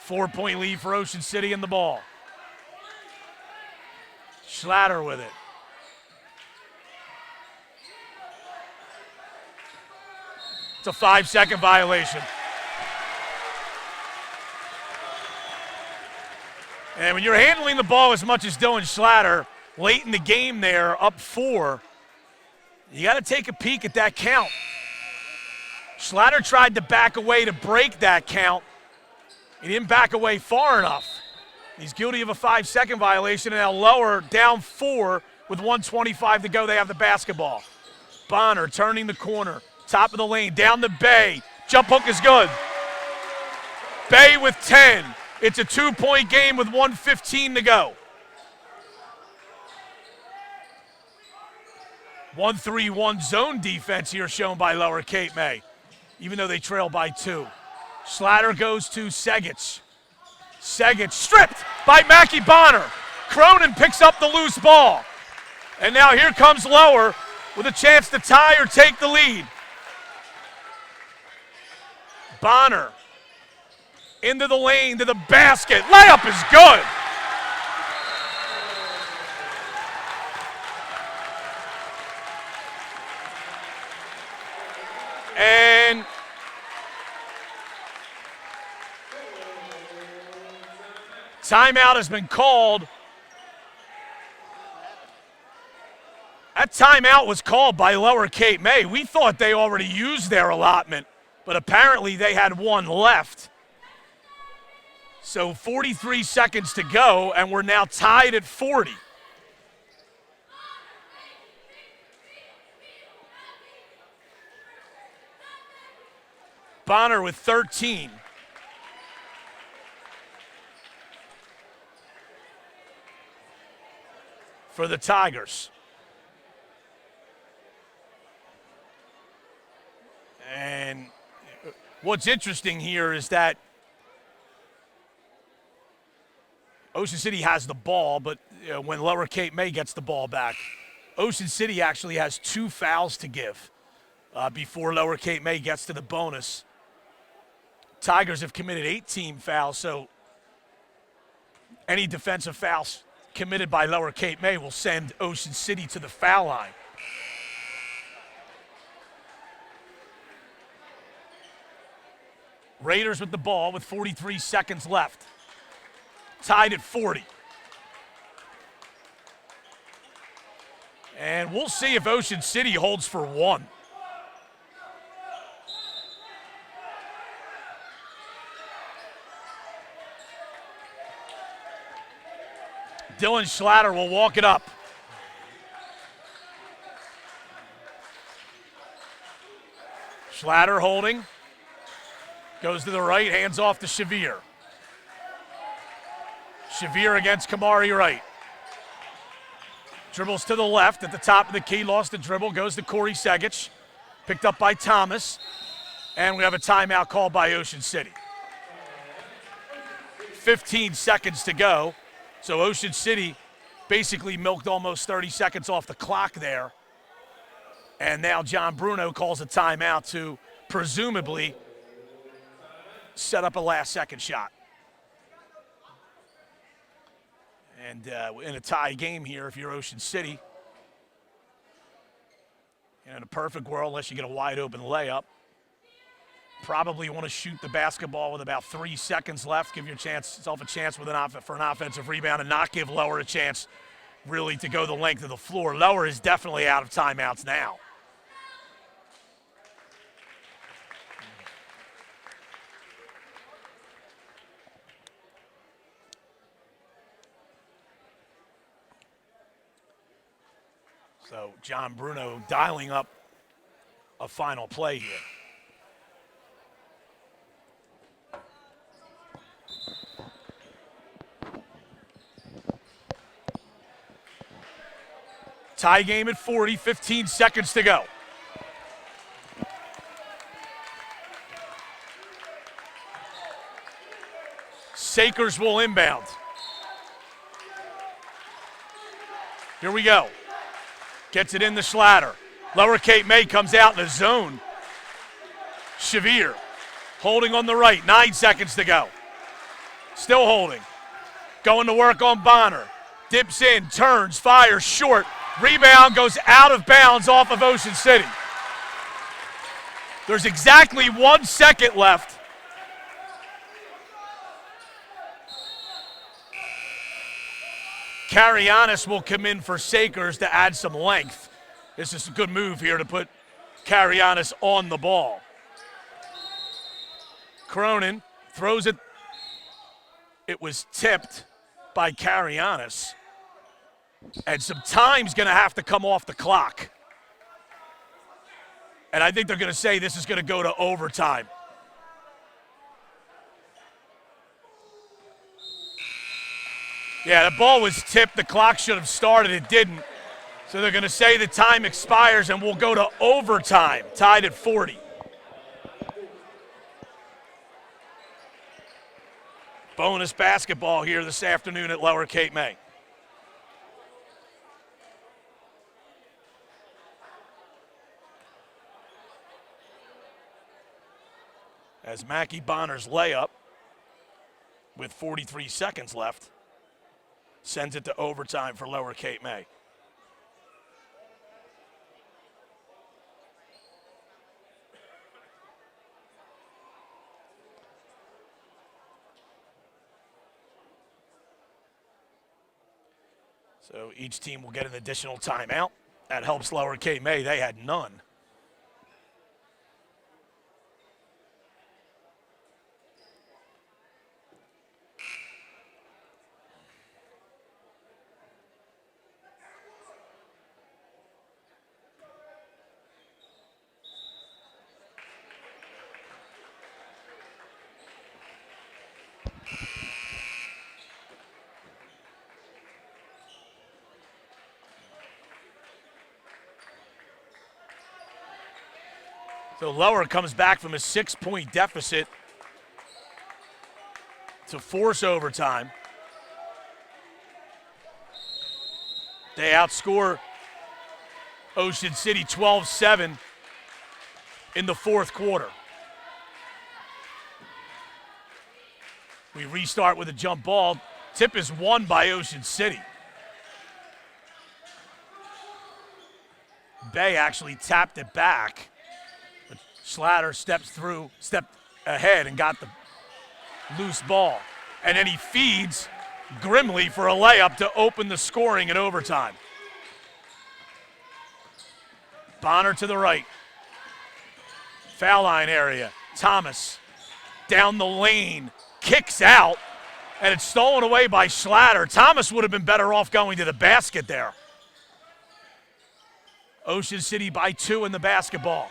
4-point lead for Ocean City in the ball. Schlatter with it. It's a 5-second violation. And when you're handling the ball as much as Dylan Schlatter, late in the game there, up 4, you got to take a peek at that count. Schlatter tried to back away to break that count. He didn't back away far enough. He's guilty of a 5-second violation, and now Lower down 4 with 1:25 to go. They have the basketball. Bonner turning the corner, top of the lane, down to Bay. Jump hook is good. Bay with 10. It's a 2-point game with 1:15 to go. 1-3-1 zone defense here shown by Lower Cape May, even though they trail by 2. Schlatter goes to Segich. Segich stripped by Mackie Bonner. Cronin picks up the loose ball. And now here comes Lower with a chance to tie or take the lead. Bonner into the lane to the basket. Layup is good. And timeout has been called. That timeout was called by Lower Cape May. We thought they already used their allotment, but apparently they had one left. So 43 seconds to go, and we're now tied at 40. Bonner with 13. For the Tigers. And what's interesting here is that Ocean City has the ball, but when Lower Cape May gets the ball back, Ocean City actually has 2 fouls to give before Lower Cape May gets to the bonus. Tigers have committed 18 fouls, so any defensive fouls committed by Lower Cape May will send Ocean City to the foul line. Raiders with the ball with 43 seconds left. Tied at 40. And we'll see if Ocean City holds for 1. Dylan Schlatter will walk it up. Schlatter holding. Goes to the right, hands off to Shavir. Shavir against Kamari Wright. Dribbles to the left at the top of the key, lost the dribble, goes to Corey Segich. Picked up by Thomas. And we have a timeout called by Ocean City. 15 seconds to go. So Ocean City basically milked almost 30 seconds off the clock there. And now John Bruno calls a timeout to presumably set up a last-second shot. And in a tie game here, if you're Ocean City, in a perfect world, unless you get a wide-open layup, Probably want to shoot the basketball with about 3 seconds left. Give yourself a chance for an offensive rebound and not give Lower a chance really to go the length of the floor. Lower is definitely out of timeouts now. So John Bruno dialing up a final play here. Tie game at 40, 15 seconds to go. Sakers will inbound. Here we go. Gets it in the Schlatter. Lower Cape May comes out in a zone. Shavir holding on the right. 9 seconds to go. Still holding. Going to work on Bonner. Dips in, turns, fires, short. Rebound goes out of bounds off of Ocean City. There's exactly 1 second left. Carianis will come in for Sakers to add some length. This is a good move here to put Carianis on the ball. Cronin throws it. It was tipped by Carianis. And some time's going to have to come off the clock. And I think they're going to say this is going to go to overtime. Yeah, the ball was tipped. The clock should have started. It didn't. So they're going to say the time expires and we'll go to overtime, tied at 40. Bonus basketball here this afternoon at Lower Cape May. As Mackie Bonner's layup, with 43 seconds left, sends it to overtime for Lower Cape May. So each team will get an additional timeout. That helps Lower Cape May. They had none. So Lower comes back from a 6-point deficit to force overtime. They outscore Ocean City 12-7 in the fourth quarter. We restart with a jump ball. Tip is won by Ocean City. Bay actually tapped it back. Schlatter stepped ahead and got the loose ball. And then he feeds Grimley for a layup to open the scoring in overtime. Bonner to the right. Foul line area. Thomas down the lane. Kicks out. And it's stolen away by Schlatter. Thomas would have been better off going to the basket there. Ocean City by 2 in the basketball.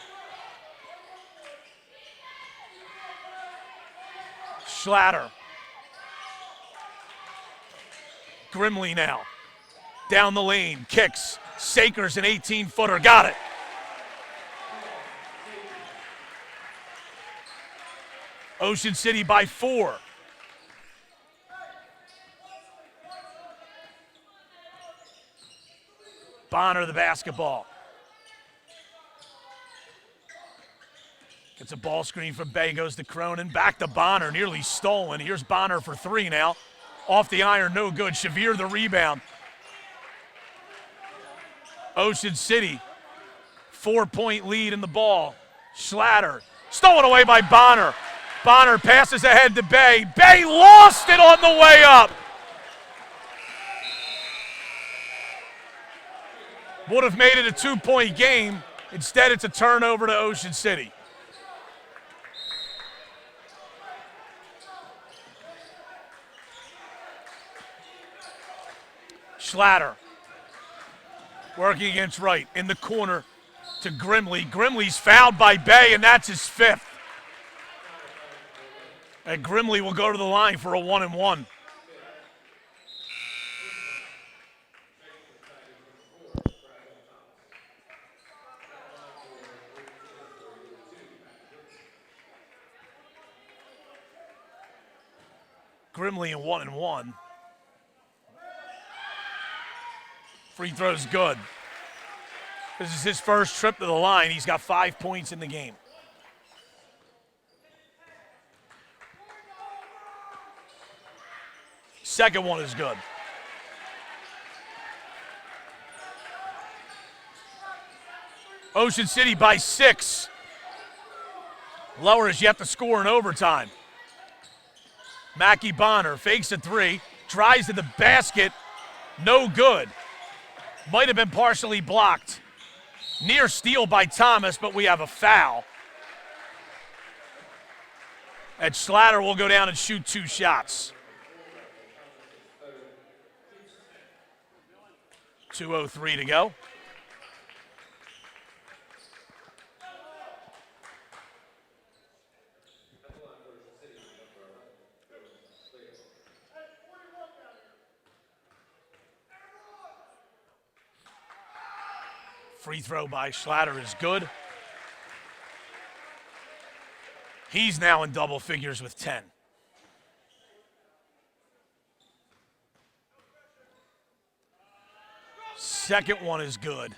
Schlatter. Grimley now. Down the lane. Kicks. Sakers an 18-footer. Got it. Ocean City by 4. Bonner the basketball. Gets a ball screen from Bay, goes to Cronin, back to Bonner, nearly stolen. Here's Bonner for 3 now. Off the iron, no good. Shavir the rebound. Ocean City, 4-point lead in the ball. Schlatter Stolen away by Bonner. Bonner passes ahead to Bay. Bay lost it on the way up. Would have made it a 2-point game. Instead, it's a turnover to Ocean City. Schlatter working against Wright in the corner to Grimley. Grimley's fouled by Bay, and that's his 5th. And Grimley will go to the line for a 1-and-1. Grimley in 1-and-1. Free throw's good. This is his first trip to the line. He's got 5 points in the game. Second one is good. Ocean City by 6. Lower is yet to score in overtime. Mackie Bonner fakes a 3, drives to the basket, no good. Might have been partially blocked. Near steal by Thomas, but we have a foul. And Schlatter will go down and shoot 2 shots. 2:03 to go. Free throw by Schlatter is good. He's now in double figures with 10. Second one is good.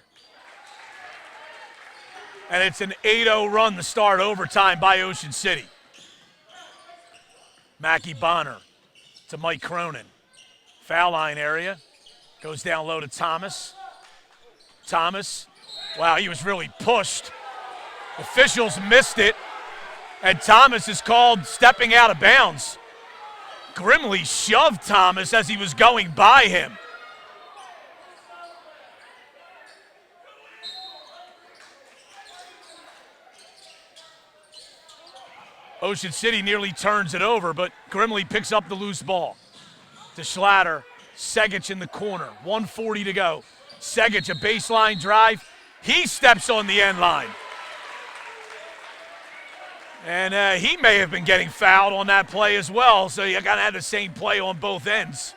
And it's an 8-0 run to start overtime by Ocean City. Mackie Bonner to Mike Cronin. Foul line area. Goes down low to Thomas. Thomas. Wow, he was really pushed. Officials missed it. And Thomas is called stepping out of bounds. Grimley shoved Thomas as he was going by him. Ocean City nearly turns it over, but Grimley picks up the loose ball. To Schlatter, Segic in the corner, 1:40 to go. Segic, a baseline drive. He steps on the end line. And he may have been getting fouled on that play as well, so you got to have the same play on both ends.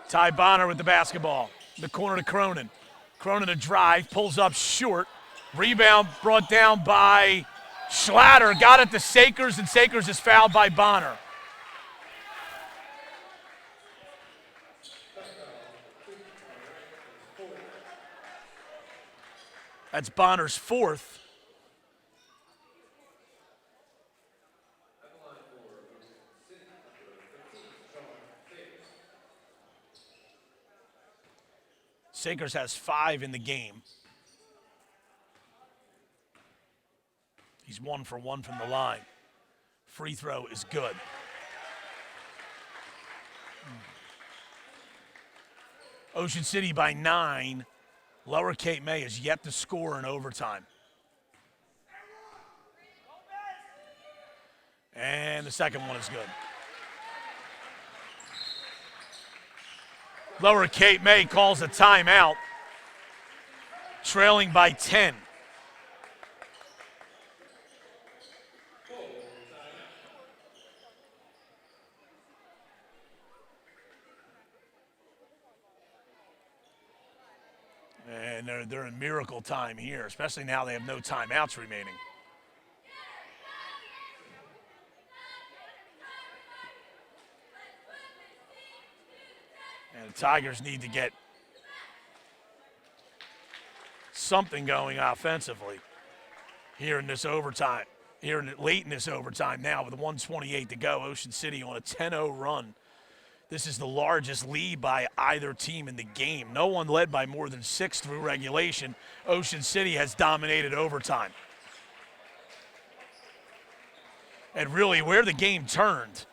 Ty Bonner with the basketball. The corner to Cronin. Cronin a drive, pulls up short. Rebound brought down by Schlatter. Got it to Sakers, and Sakers is fouled by Bonner. That's Bonner's 4th. Sakers has 5 in the game. He's 1 for 1 from the line. Free throw is good. Ocean City by 9. Lower Cape May is yet to score in overtime. And the second one is good. Lower Cape May calls a timeout, trailing by 10. And they're in miracle time here, especially now they have no timeouts remaining. And the Tigers need to get something going offensively here in this overtime. Late in this overtime now with 1:28 to go. Ocean City on a 10-0 run. This is the largest lead by either team in the game. No one led by more than 6 through regulation. Ocean City has dominated overtime. And really, where the game turned,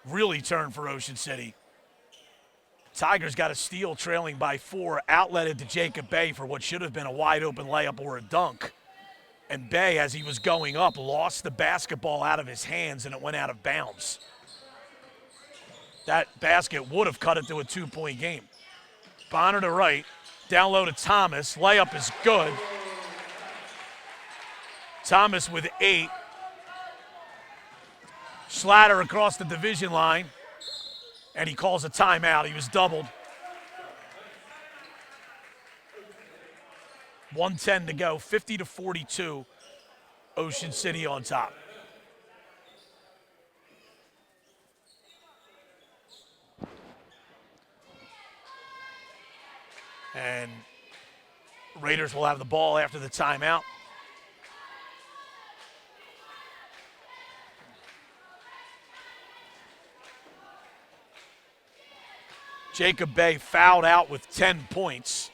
really turned for Ocean City. Tigers got a steal trailing by 4, outletted to Jacob Bay for what should have been a wide open layup or a dunk. And Bay, as he was going up, lost the basketball out of his hands and it went out of bounds. That basket would have cut it to a 2-point game. Bonner to right, down low to Thomas. Layup is good. Thomas with 8. Schlatter across the division line, and he calls a timeout. He was doubled. 1:10 to go, 50-42, Ocean City on top. And Raiders will have the ball after the timeout. Jacob Bay fouled out with 10 points.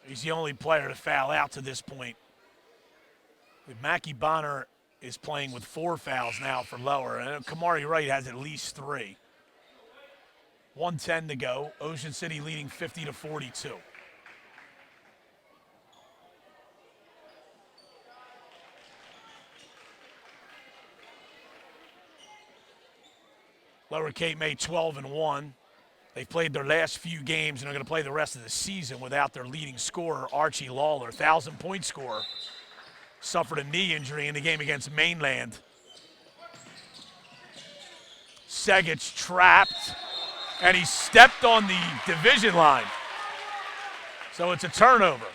He's the only player to foul out to this point. Mackie Bonner is playing with 4 fouls now for lower, and Kamari Wright has at least 3. 1:10 to go. Ocean City leading 50-42. Lower Cape May 12-1. They've played their last few games and are going to play the rest of the season without their leading scorer, Archie Lawler, 1,000-point scorer. Suffered a knee injury in the game against Mainland. Segich trapped, and he stepped on the division line. So it's a turnover.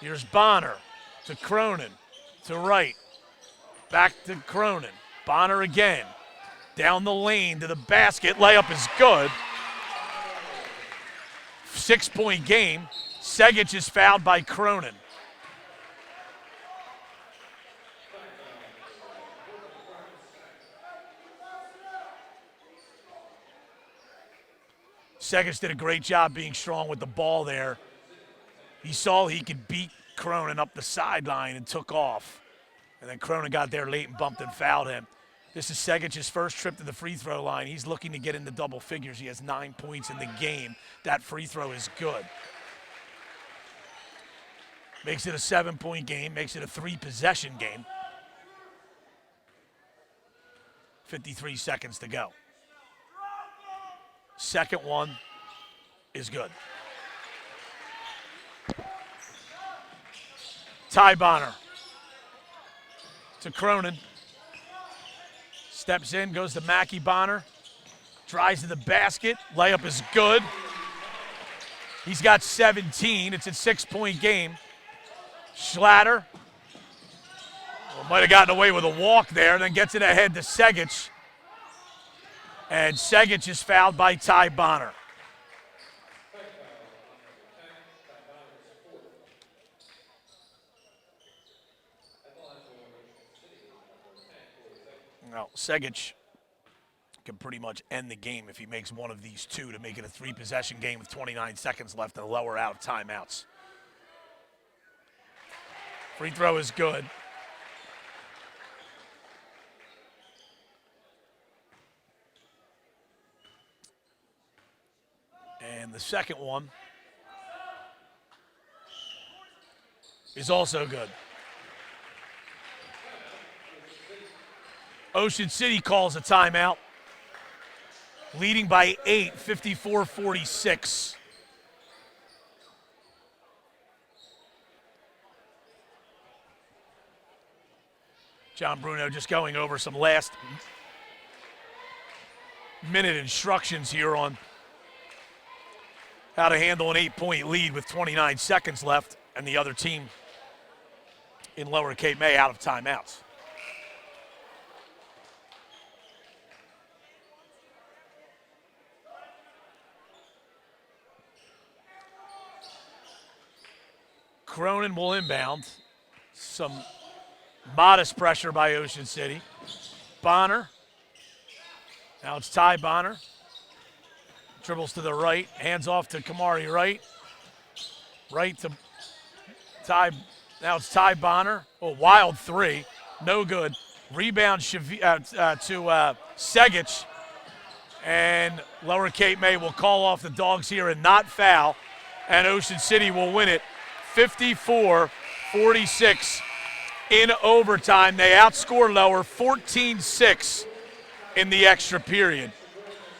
Here's Bonner to Cronin, to Wright. Back to Cronin. Bonner again. Down the lane to the basket. Layup is good. 6-point game. Segich is fouled by Cronin. Segich did a great job being strong with the ball there. He saw he could beat Cronin up the sideline and took off. And then Cronin got there late and bumped and fouled him. This is Segich's first trip to the free throw line. He's looking to get into double figures. He has 9 points in the game. That free throw is good. Makes it a 7-point game, makes it a 3-possession game. 53 seconds to go. Second one is good. Ty Bonner to Cronin. Steps in, goes to Mackie Bonner. Drives to the basket. Layup is good. He's got 17. It's a 6-point game. Schlatter might have gotten away with a walk there, then gets it ahead to Segich. And Segich is fouled by Ty Bonner. Now, Segich can pretty much end the game if he makes one of these two to make it a 3-possession game with 29 seconds left and a lower out of timeouts. Free throw is good. And the second one is also good. Ocean City calls a timeout, leading by 8, 54-46. John Bruno just going over some last minute instructions here on how to handle an 8-point lead with 29 seconds left and the other team in Lower Cape May out of timeouts. Cronin will inbound. Some modest pressure by Ocean City. Bonner. Now it's Ty Bonner. Dribbles to the right, hands off to Kamari Wright. Right to Ty. Now it's Ty Bonner. Oh, wild three. No good. Rebound to Segic. And Lower Cape May will call off the Dogs here and not foul. And Ocean City will win it 54-46 in overtime. They outscore Lower 14-6 in the extra period.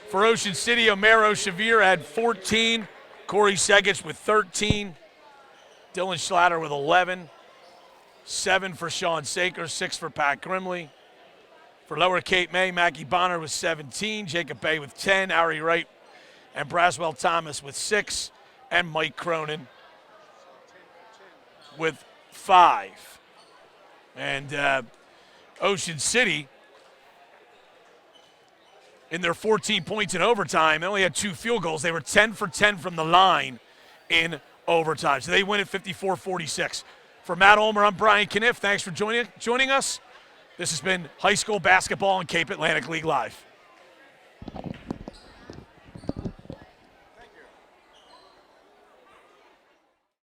For Ocean City, Omero Shavir had 14. Corey Segic with 13. Dylan Schlatter with 11. 7 for Sean Saker, 6 for Pat Grimley. For Lower Cape May, Mackie Bonner with 17. Jacob Bay with 10. Ari Wright and Braswell Thomas with 6. And Mike Cronin with 5. And Ocean City, in their 14 points in overtime, they only had 2 field goals. They were 10 for 10 from the line in overtime. So they win at 54-46. For Matt Ulmer, I'm Brian Kniff. Thanks for joining us. This has been High School Basketball on Cape Atlantic League Live.